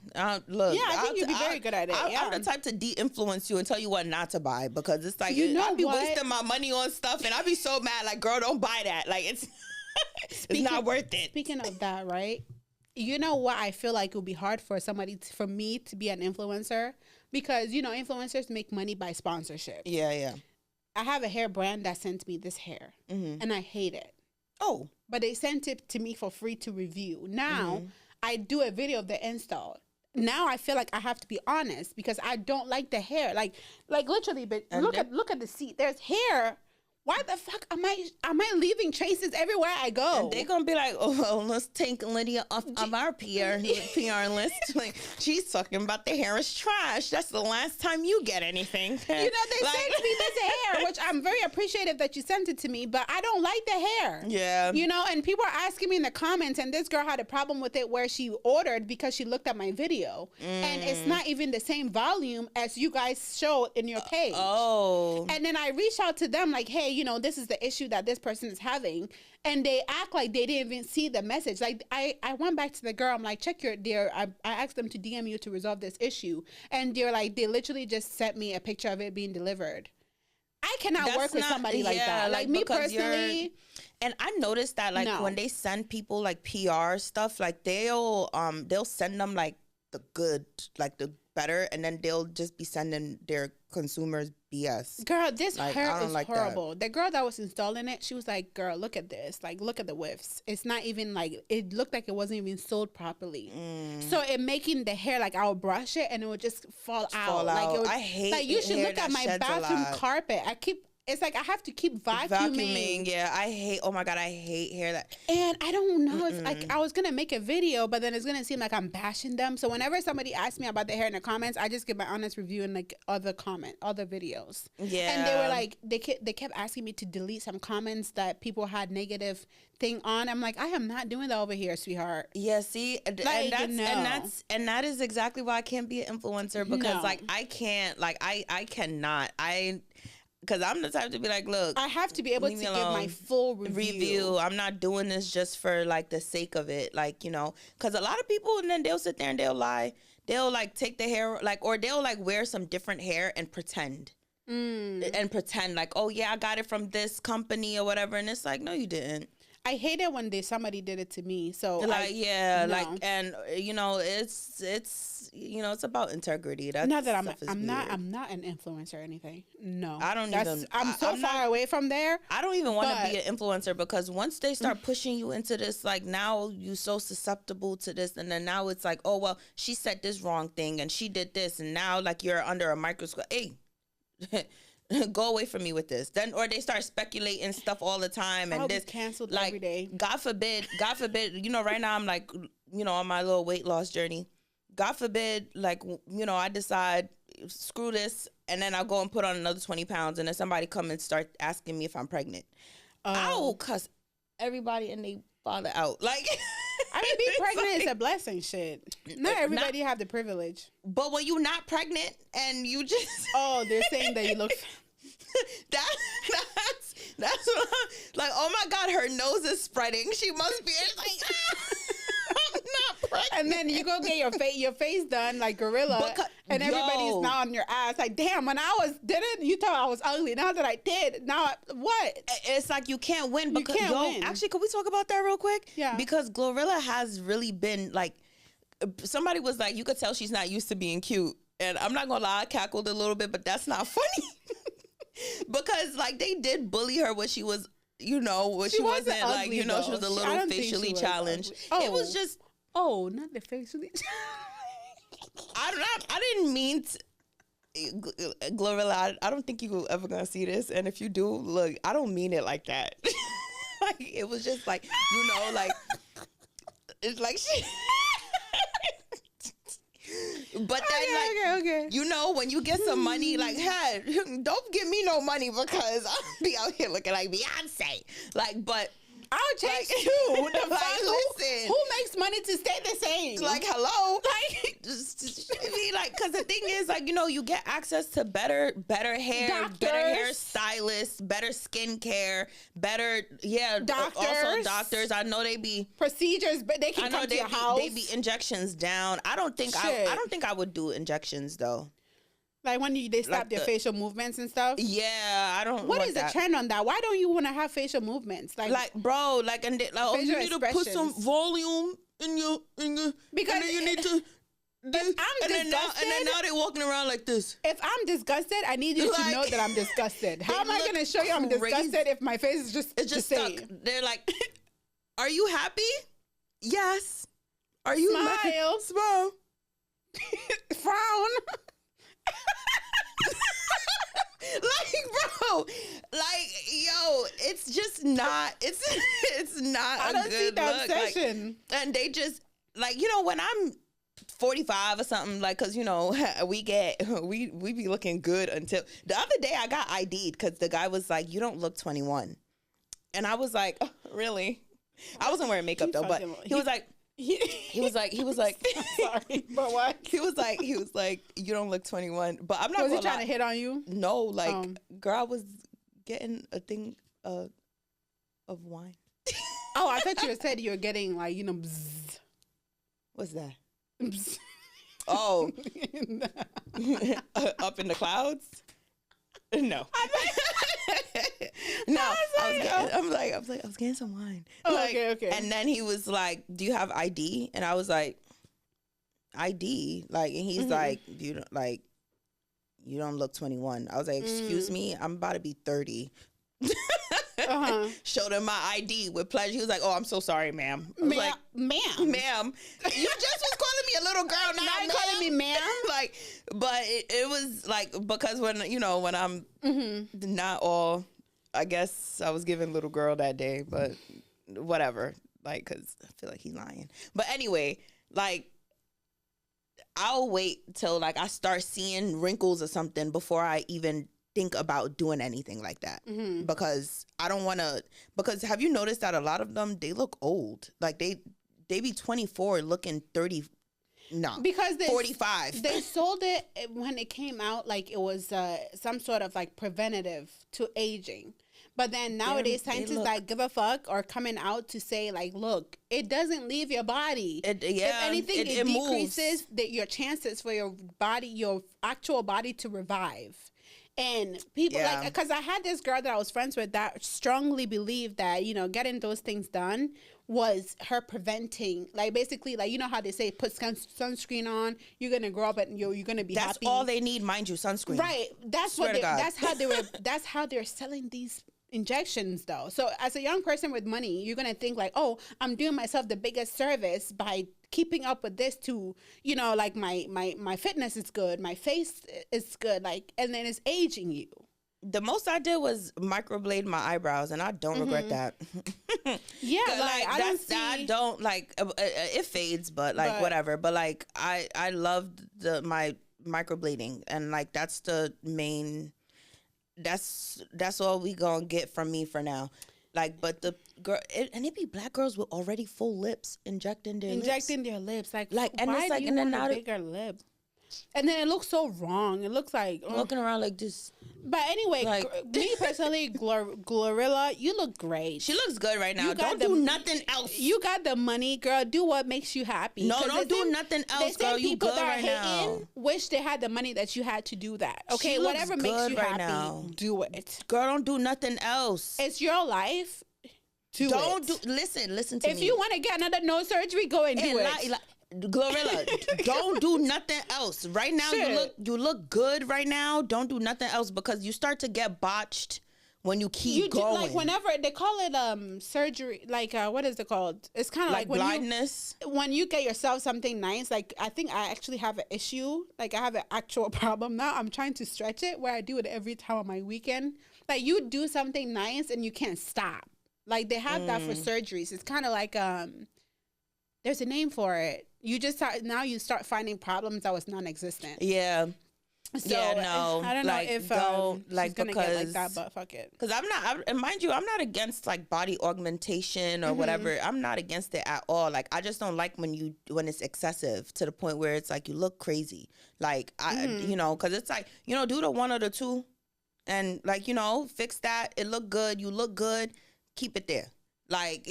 look. Yeah, I think you'd be very good at it. I'm the type to de-influence you and tell you what not to buy, because it's like, you know, I be wasting my money on stuff, and I be so mad. Like, girl, don't buy that. Like, it's it's not worth it. Speaking of that, right? You know what? I feel like it would be hard for for me to be an influencer, because, you know, influencers make money by sponsorship. Yeah. I have a hair brand that sent me this hair, and I hate it. Oh. But they sent it to me for free to review. Now, I do a video of the install. Now I feel like I have to be honest, because I don't like the hair. Like literally, but look at the seat. There's hair. Why the fuck am I leaving traces everywhere I go? And they're gonna be like, oh, well, let's take Lydia off of our PR list. Like, she's talking about the hair is trash. That's the last time you get anything. You know, they sent me this hair, which I'm very appreciative that you sent it to me, but I don't like the hair. Yeah. You know, and people are asking me in the comments, and this girl had a problem with it where she ordered because she looked at my video, and it's not even the same volume as you guys showed in your page. Oh. And then I reached out to them like, hey, you know, this is the issue that this person is having, and they act like they didn't even see the message. Like, I went back to the girl, I'm like, check your I asked them to DM you to resolve this issue, and they're like, they literally just sent me a picture of it being delivered. I cannot work with somebody like that. Like me personally. And I noticed that, like, when they send people like PR stuff, like they'll send them like the good, like the better, and then they'll just be sending their consumers BS. Girl, this like, hair is like horrible. The girl that was installing it, she was like, girl, look at this. Like, look at the whiffs. It's not even like, it looked like it wasn't even sold properly. So it making the hair, like, I'll brush it and it would just fall out. Like, it would, I hate like, you should look at my bathroom carpet. It's like I have to keep vacuuming. Yeah, oh my God, I hate hair that. And I don't know if, like, I was going to make a video, but then it's going to seem like I'm bashing them. So whenever somebody asks me about the hair in the comments, I just give my honest review in, like, other videos. Yeah. And they were like, they kept asking me to delete some comments that people had negative thing on. I'm like, I am not doing that over here, sweetheart. Yeah, see, like, and that is exactly why I can't be an influencer, because like, I can't, like, I cannot. Because I'm the type to be like, look, I have to be able to give my full review. I'm not doing this just for, like, the sake of it. Like, you know, because a lot of people, and then they'll sit there and they'll lie. They'll, like, take the hair, like, or they'll, like, wear some different hair and pretend. And pretend like, oh, yeah, I got it from this company or whatever. And it's like, no, you didn't. I hate it when somebody did it to me. So like, and you know, it's you know, it's about integrity. That's not that I'm not an influencer or anything. No, I'm so far not, away from there. I don't even want to be an influencer, because once they start pushing you into this, like, now you so susceptible to this, and then now it's like, oh well, she said this wrong thing and she did this, and now, like, you're under a microscope. Hey. Go away from me with this. Then, or they start speculating stuff all the time, and I'll be canceled, like, every day. God forbid, you know, right now I'm, like, you know, on my little weight loss journey. God forbid, like, you know, I decide, screw this, and then I'll go and put on another 20 pounds, and then somebody come and start asking me if I'm pregnant. I will cuss everybody and they father out. Like, I mean, being pregnant is a blessing, shit. Not everybody have the privilege. But when you're not pregnant and you just... Oh, they're saying that you look... That's what I'm, like, oh my God, her nose is spreading. She must be like, I'm not pregnant. And then you go get your face done like gorilla, and everybody's now on your ass. Like, damn, when I didn't you thought I was ugly? Now that I did, what? It's like you can't win because you can't win. Actually, could we talk about that real quick? Yeah. Because Glorilla has really been like, somebody was like, you could tell she's not used to being cute, and I'm not gonna lie, I cackled a little bit, but that's not funny. Because like they did bully her when she was, when she wasn't like, ugly, she was a little facially challenged. It was just, not the facially. I didn't mean to. Glorilla, I don't think you're ever gonna see this, and if you do, look, I don't mean it like that. Like it was just like, like it's like she. But then, okay. When you get some money, like, hey, don't give me no money because I'll be out here looking like Beyonce. Like, but I'll change too. Listen, who makes money to stay the same? Like, hello, like, because the thing is, like, you get access to better hair, doctors, better hairstylists, better skincare, better, doctors. Also doctors. I know they be procedures, but they can come to your house. They be injections down. I don't think I would do injections though. Like when they stop their facial movements and stuff. Yeah, I don't. What is the trend on that? Why don't you want to have facial movements? Like bro, like you need to put some volume in your because and then you need to. And then now they're walking around like this. If I'm disgusted, I need you to know that I'm disgusted. How am I going to show you I'm disgusted if my face is just stuck? They're like, "Are you happy? Yes. Are you smile? Smile. Frown." Like, bro, like, yo, it's just not. It's not I a don't good see that look. session. Like, and they just like, when I'm 45 or something, like, cause we be looking good until the other day I got ID'd because the guy was like, you don't look 21, and I was like, oh, really? I wasn't wearing makeup though, but he was like. He was like sorry, but what? He was like you don't look 21, but I'm not. Was he trying to hit on you? No, like girl, I was getting a thing of wine. Oh, I thought you said you were getting like bzzz. What's that? Bzzz. Oh, up in the clouds. No. No, I was getting some wine. Oh, like, okay. And then he was like, "Do you have ID?" And I was like, "ID?" Like, and he's like, "You don't look 21." I was like, "Excuse me, I'm about to be 30." Showed him my ID with pleasure. He was like, "Oh, I'm so sorry, ma'am." I was like, ma'am, you just was calling me a little girl. Now you calling me ma'am. Like, but it was like, because when I'm not all, I guess I was giving little girl that day, but whatever. Like, cause I feel like he's lying. But anyway, like, I'll wait till like I start seeing wrinkles or something before I even think about doing anything like that, because I don't want to. Because have you noticed that a lot of them, they look old? Like they be 24 looking 30. No, because 45. They sold it when it came out like it was some sort of like preventative to aging. But then nowadays, scientists that give a fuck are coming out to say, like, look, it doesn't leave your body. If anything, it decreases your chances for your body, your actual body to revive. And people like, because I had this girl that I was friends with that strongly believed that, getting those things done was her preventing, like, basically, like, how they say put sunscreen on, you're gonna grow up and you're gonna be happy. That's all they need, mind you, sunscreen. Right. That's how they're selling these injections though. So as a young person with money, you're gonna think like, oh, I'm doing myself the biggest service by keeping up with this to, like my fitness is good, my face is good, like, and then it's aging you. The most I did was microblade my eyebrows, and I don't regret that. Yeah, like I don't like it fades, but like whatever. But like I loved my microblading, and like that's the main. That's all we gonna get from me for now. Like, but the girl, and it be black girls with already full lips injecting their lips. Like, and why it's like, do you and then want now a bigger lip? And then it looks so wrong. It looks like walking around like this. But anyway, like, me personally, Glorilla, you look great. She looks good right now. Don't do nothing else. You got the money, girl. Do what makes you happy. No, don't do nothing else, girl. You good right now. Wish they had the money that you had to do that. Okay, whatever makes you happy, do it. Girl, don't do nothing else. It's your life. Listen to me. If you want to get another nose surgery, go and do it. Glorilla, don't do nothing else. Right now, you look good right now. Don't do nothing else, because you start to get botched when you keep going. Like whenever they call it surgery, like what is it called? It's kind of like when blindness. When you get yourself something nice, like I think I actually have an issue. Like I have an actual problem now. I'm trying to stretch it where I do it every time on my weekend. Like you do something nice and you can't stop. Like they have that for surgeries. It's kind of like there's a name for it. You just you start finding problems that was non-existent. Yeah. So no, I don't know if she's gonna get like that, but fuck it. Because I'm not, and mind you, I'm not against like body augmentation or whatever. I'm not against it at all. Like I just don't like when it's excessive to the point where it's like you look crazy. Like because it's like do the one or the two, and like fix that. It look good. You look good. Keep it there. Like,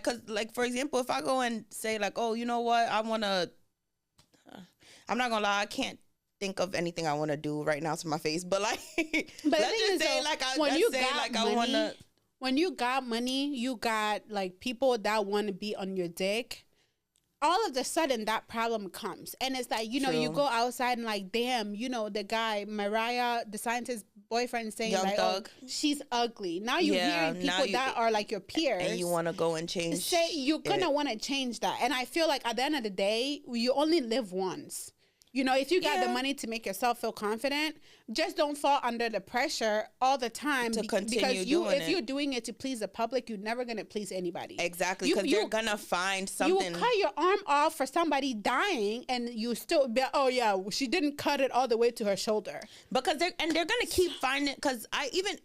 cause for example, if I go and say like, oh, you know what, I'm not gonna lie, I can't think of anything I want to do right now to my face, but like, let's just say like, when you got money, you got like people that want to be on your dick. All of a sudden that problem comes, and it's like you go outside and like, damn, the guy Mariah, the scientist boyfriend, saying Young like, Thug. oh, she's ugly. Now you're hearing people that are like your peers, and you want to go and change. Say you're gonna want to change that, and I feel like at the end of the day, you only live once. If you got the money to make yourself feel confident, just don't fall under the pressure all the time to continue because doing if you're doing it to please the public, you're never going to please anybody. Exactly, because you're going to find something. You will cut your arm off for somebody dying, and you still be, oh yeah, she didn't cut it all the way to her shoulder. Because they're going to keep finding, because I even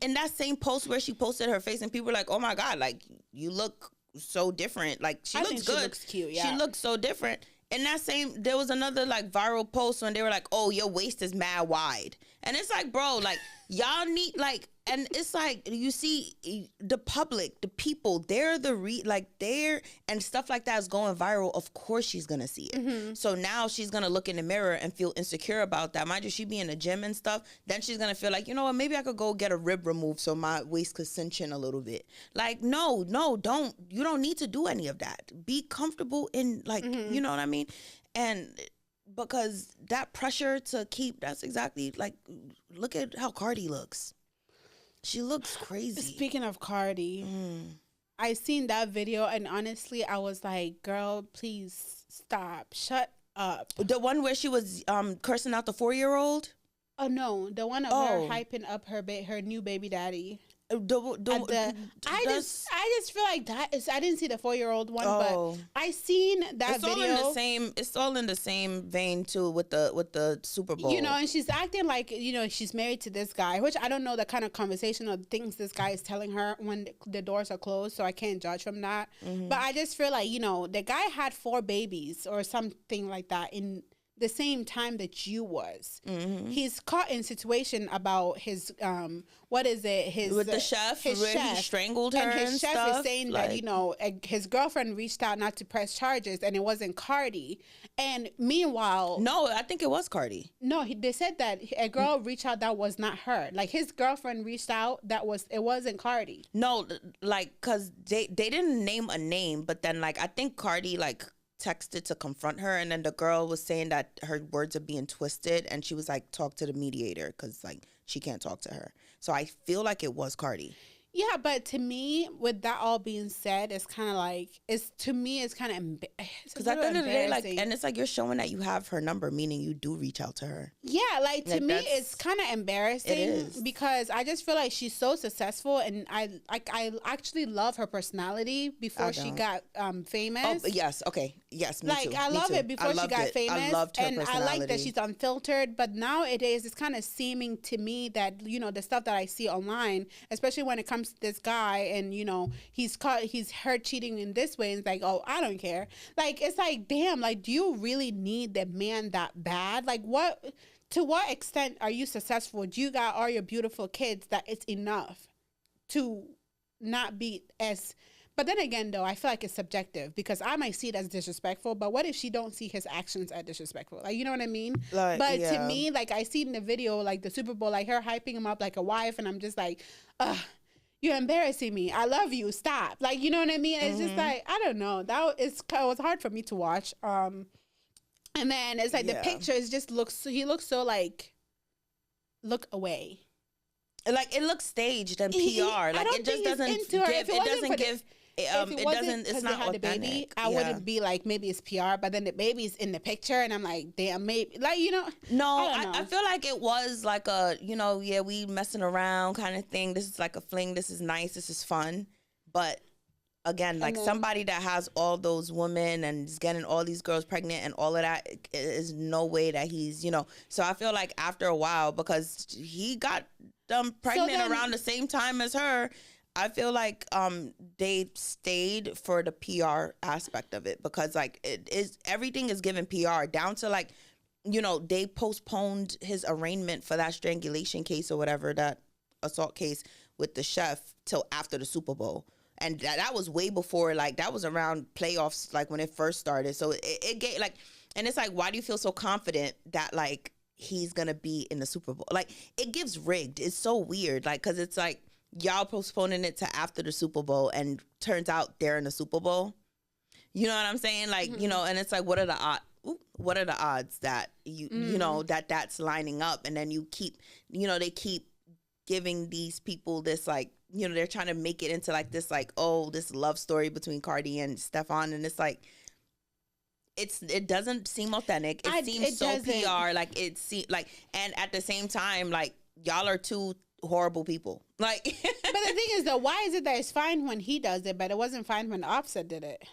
in that same post where she posted her face and people were like, oh my God, like you look so different. Like she looks good. She looks cute, yeah. She looks so different. In that same, there was another like viral post when they were like, oh, your waist is mad wide. And it's like, bro, like y'all need like, and it's like, you see the public, the people, they're they're, and stuff like that is going viral. Of course she's going to see it. Mm-hmm. So now she's going to look in the mirror and feel insecure about that. Mind you, she be in the gym and stuff. Then she's going to feel like, you know what, maybe I could go get a rib removed so my waist could cinch in a little bit. Like, no, don't. You don't need to do any of that. Be comfortable in like, you know what I mean? And because that pressure to keep, that's exactly like, look at how Cardi looks. She looks crazy. Speaking of Cardi, I seen that video and honestly, I was like, girl, please stop. Shut up. The one where she was cursing out the 4-year-old? Oh, no. The one of her hyping up her new baby daddy. I just feel like that is, I didn't see the 4-year-old one, but I seen that video. It's all in the same vein too with the Super Bowl. And she's acting like she's married to this guy, which I don't know the kind of conversation or things this guy is telling her when the doors are closed, so I can't judge from that. Mm-hmm. But I just feel like the guy had 4 babies or something like that in the same time that you was. Mm-hmm. He's caught in situation about his with the chef where he strangled her, and his chef stuff, is saying like, that his girlfriend reached out not to press charges and it wasn't Cardi, and meanwhile I think it was Cardi. They said that a girl reached out that was not her, like his girlfriend reached out it wasn't Cardi. Because they didn't name a name, but then like I think Cardi like texted to confront her, and then the girl was saying that her words are being twisted, and she was like, talk to the mediator because like she can't talk to her. So I feel like it was Cardi. Yeah, but to me, with that all being said, it's kind of like it's to me, it's kind of because at the end of the day, like, and it's like you're showing that you have her number, meaning you do reach out to her. Yeah, like to me, it's kind of embarrassing. It is, because I just feel like she's so successful, and I actually love her personality before she got famous. Oh, yes, okay, yes, me too. I love it before she got famous. I loved her personality. I like that she's unfiltered. But nowadays, it's kind of seeming to me that the stuff that I see online, especially when it comes to this guy, and he's her cheating in this way, and it's like, oh, I don't care. Like, it's like, damn, like, do you really need that man that bad? Like, to what extent are you successful? Do you got all your beautiful kids that it's enough to not be as? But then again, though, I feel like it's subjective, because I might see it as disrespectful, but what if she don't see his actions as disrespectful? Like, you know what I mean? Like, but to me, like, I see in the video, like the Super Bowl, like her hyping him up like a wife, and I'm just like, you're embarrassing me. I love you. Stop. Like, you know what I mean? It's just like, I don't know. It was hard for me to watch. And then it's like the pictures just he looks so like, look away. Like, it looks staged and PR. Like, it just doesn't give. It's not authentic. Baby, I wouldn't be like, maybe it's PR, but then the baby's in the picture, and I'm like, damn, maybe, like, No, I feel like it was like a, we messing around kind of thing. This is like a fling. This is nice. This is fun. But again, like, somebody that has all those women and is getting all these girls pregnant and all of that, is no way that he's, So I feel like after a while, because he got them pregnant around the same time as her, I feel like they stayed for the PR aspect of it, because like everything is given PR down to, like, they postponed his arraignment for that strangulation case or whatever, that assault case with the chef, till after the Super Bowl. And that was way before, like, that was around playoffs, like when it first started. So it gave, like, and it's like, why do you feel so confident that, like, he's gonna be in the Super Bowl? Like, it gives rigged. It's so weird, like, because it's like, y'all postponing it to after the Super Bowl, and turns out they're in the Super Bowl. You know what I'm saying? Like, and it's like, what are the odds that that's lining up? And then you keep, they keep giving these people this, like, they're trying to make it into like this, like, oh, this love story between Cardi and Stefan, and it's like, it doesn't seem authentic. It seems so PR. Like, and at the same time, like, y'all are two horrible people. Like, but the thing is, though, why is it that it's fine when he does it, but it wasn't fine when Offset did it?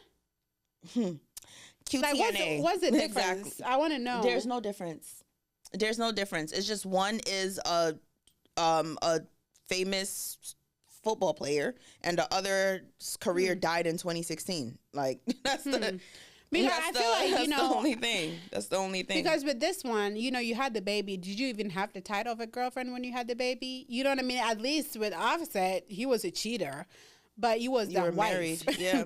QTNA. Like, what's the difference? Exactly. I want to know. There's no difference. It's just one is a famous football player, and the other's career died in 2016. Like, that's the. Because I feel like, that's the only thing. That's the only thing. Because with this one, you had the baby. Did you even have the title of a girlfriend when you had the baby? You know what I mean? At least with Offset, he was a cheater, but you was the wife. Married. Yeah.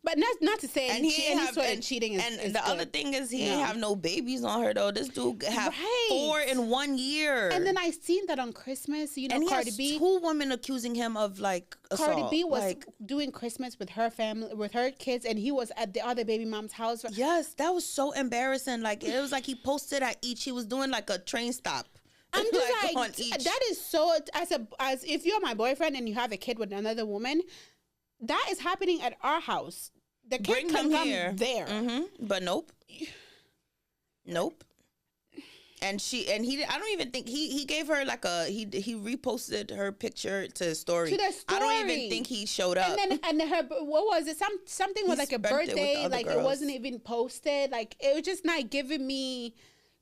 But not to say any sort of cheating is the good. Other thing is, he didn't have no babies on her, though. This dude have 4 in 1 year. And then I seen that on Christmas, and Cardi B. 2 women accusing him of, like, assault. Cardi B was doing Christmas with her family, with her kids, and he was at the other baby mom's house. Yes, that was so embarrassing. Like, it was like he posted at each, he was doing like a train stop. I'm just like that is so, as if you're my boyfriend and you have a kid with another woman, that is happening at our house. The kid can come here. There. Mm-hmm. But nope. And he, I don't even think he gave her like he reposted her picture to the story. I don't even think he showed up. And her, what was it? Something with like a birthday, like girls. It wasn't even posted. Like, it was just not giving me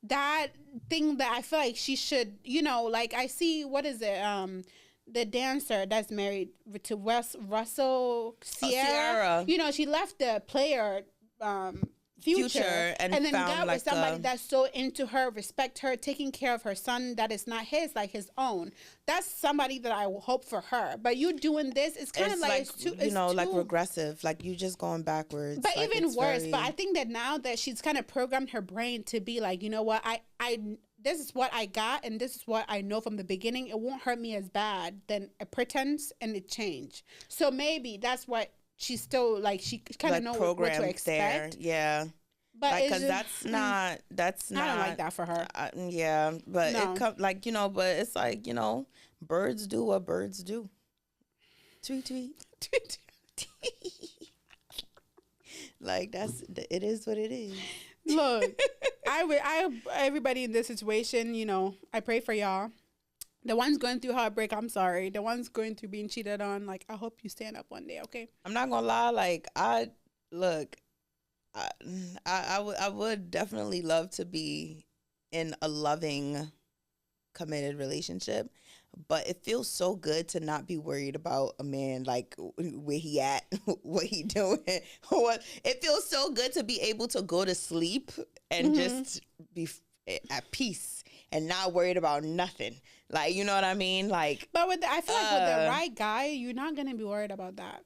that thing that I feel like she should, like, I see, what is it? The dancer that's married to Russell Sierra. She left the player future and then got with somebody that's so into her, respect her, taking care of her son that is not his, like his own. That's somebody that I hope for her. But you doing this, it's kind of like it's too, like regressive. Like, you just going backwards. But like, even worse. But I think that now that she's kind of programmed her brain to be like, you know what, I this is what I got, and this is what I know from the beginning. It won't hurt me as bad than a pretense and it change. So maybe that's what she's still like. She kind of know what to expect. There. Yeah, but because that's not. I don't like that for her. Yeah, but no. But it's like, birds do what birds do. Tweet. Like it is what it is. Look, everybody in this situation, you know, I pray for y'all. The ones going through heartbreak, I'm sorry. The ones going through being cheated on, like, I hope you stand up one day, okay? I'm not gonna lie, like, I would definitely love to be in a loving, committed relationship, but it feels so good to not be worried about a man, like where he at, what he doing, what. It feels so good to be able to go to sleep and just be at peace and not worried about nothing. Like, you know what I mean? Like, but I feel like with the right guy, you're not gonna be worried about that.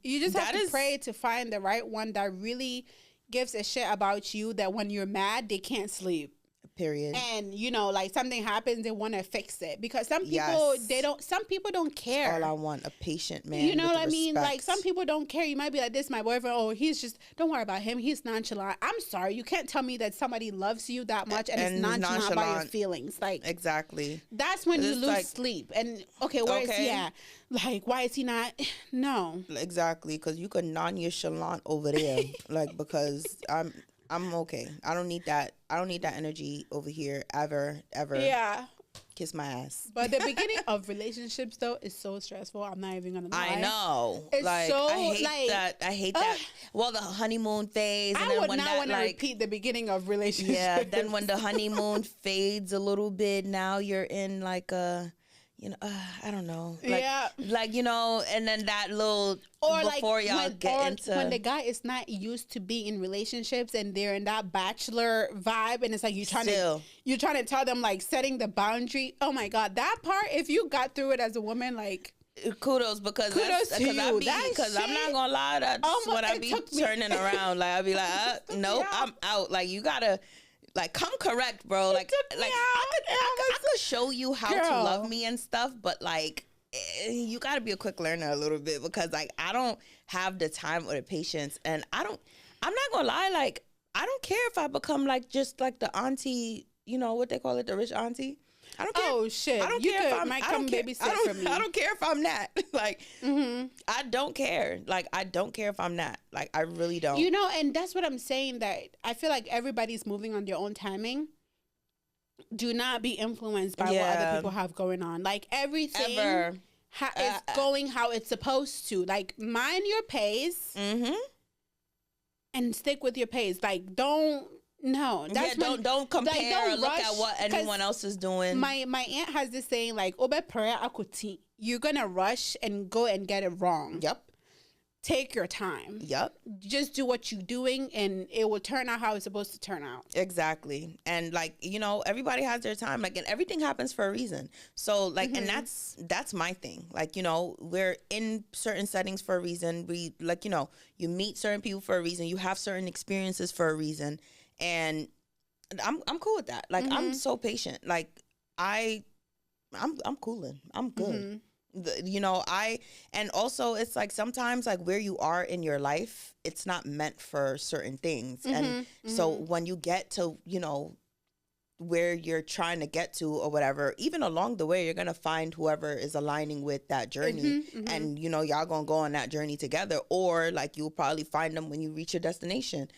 You just have to pray to find the right one that really gives a shit about you, that when you're mad, they can't sleep. Period. And, you know, like something happens, they want to fix it. Because some people, some people don't care. All I want, a patient man. You know what I respect. mean? Like, some people don't care. You might be like, this is my boyfriend. Oh, he's just, don't worry about him. He's nonchalant. I'm sorry. You can't tell me that somebody loves you that much and is nonchalant about your feelings. Like, exactly. That's when you lose sleep. And, okay, where is he at? Like, why is he not? No. Exactly. Because you could nonchalant over there. Like, because I'm okay. I don't need that. I don't need that energy over here ever. Yeah. Kiss my ass. But the beginning of relationships, though, is so stressful. I'm not even gonna lie. I know. It's like, so, I hate that. I hate that. Well, the honeymoon phase. And I would not want to repeat the beginning of relationships. Yeah. Then when the honeymoon fades a little bit, now you're in like a, you know, I don't know. Like, yeah. Like, you know, and then that little, or before like y'all get into. When the guy is not used to being in relationships and they're in that bachelor vibe, and it's like you're trying to tell them, like, setting the boundary. Oh my God. That part, if you got through it as a woman, like, kudos to you. Because I'm not gonna lie, that's what I be turning around. Like, I be like, nope, yeah. I'm out. Like, you gotta, like, come correct, bro. Like I could show you how to love me and stuff, but like, you gotta be a quick learner a little bit, because like, I don't have the time or the patience, and I'm not gonna lie, like, I don't care if I become like just like the auntie, you know what they call it, the rich auntie. I don't care. Oh shit! I don't care if I'm. Might come babysit for me. I don't care if I'm not. Like, I don't care. Like, I don't care if I'm not. Like, I really don't. You know, and that's what I'm saying. That I feel like everybody's moving on their own timing. Do not be influenced by what other people have going on. Like, everything is going how it's supposed to. Like, mind your pace, and stick with your pace. Like, don't compare or look at what anyone else is doing. My aunt has this saying, like, you're gonna rush and go and get it wrong. Yep. Take your time. Yep. Just do what you're doing, and it will turn out how it's supposed to turn out. Exactly. And like, you know, everybody has their time. Like, and everything happens for a reason. So like, and that's my thing. Like, you know, we're in certain settings for a reason. We, like, you know, you meet certain people for a reason. You have certain experiences for a reason. And I'm cool with that. Like, I'm so patient. Like, I'm cooling. I'm good. You know, and also it's like sometimes, like, where you are in your life, it's not meant for certain things. And so when you get to, you know, where you're trying to get to or whatever, even along the way, you're going to find whoever is aligning with that journey. And, you know, y'all going to go on that journey together, or like, you'll probably find them when you reach your destination.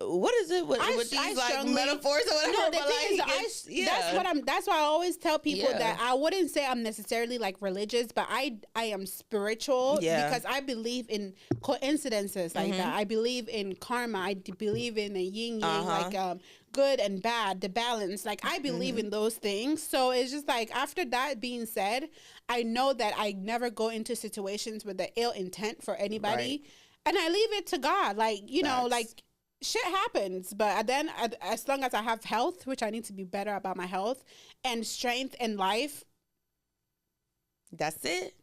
What is it with these like metaphors or whatever? No, the thing is, that's why I always tell people that I wouldn't say I'm necessarily like religious, but I am spiritual because I believe in coincidences like that. I believe in karma. I believe in a yin yang, like good and bad, the balance. Like, I believe in those things. So it's just like, after that being said, I know that I never go into situations with the ill intent for anybody, and I leave it to God. Like, you know, like, shit happens, but then as long as I have health, which I need to be better about my health, and strength in life, that's it.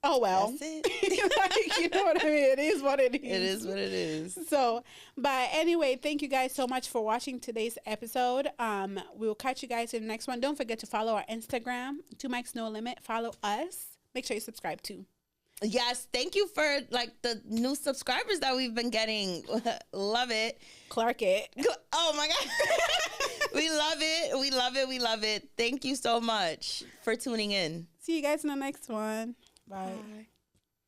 Oh well, that's it. Like, you know what I mean? It is what it is. It is what it is. So, but anyway, thank you guys so much for watching today's episode. We will catch you guys in the next one. Don't forget to follow our Instagram, 2 Mics No Limit. Follow us. Make sure you subscribe too. Yes, thank you for like the new subscribers that we've been getting. Love it. Clark it. Oh my God. We love it. We love it. We love it. Thank you so much for tuning in. See you guys in the next one. Bye.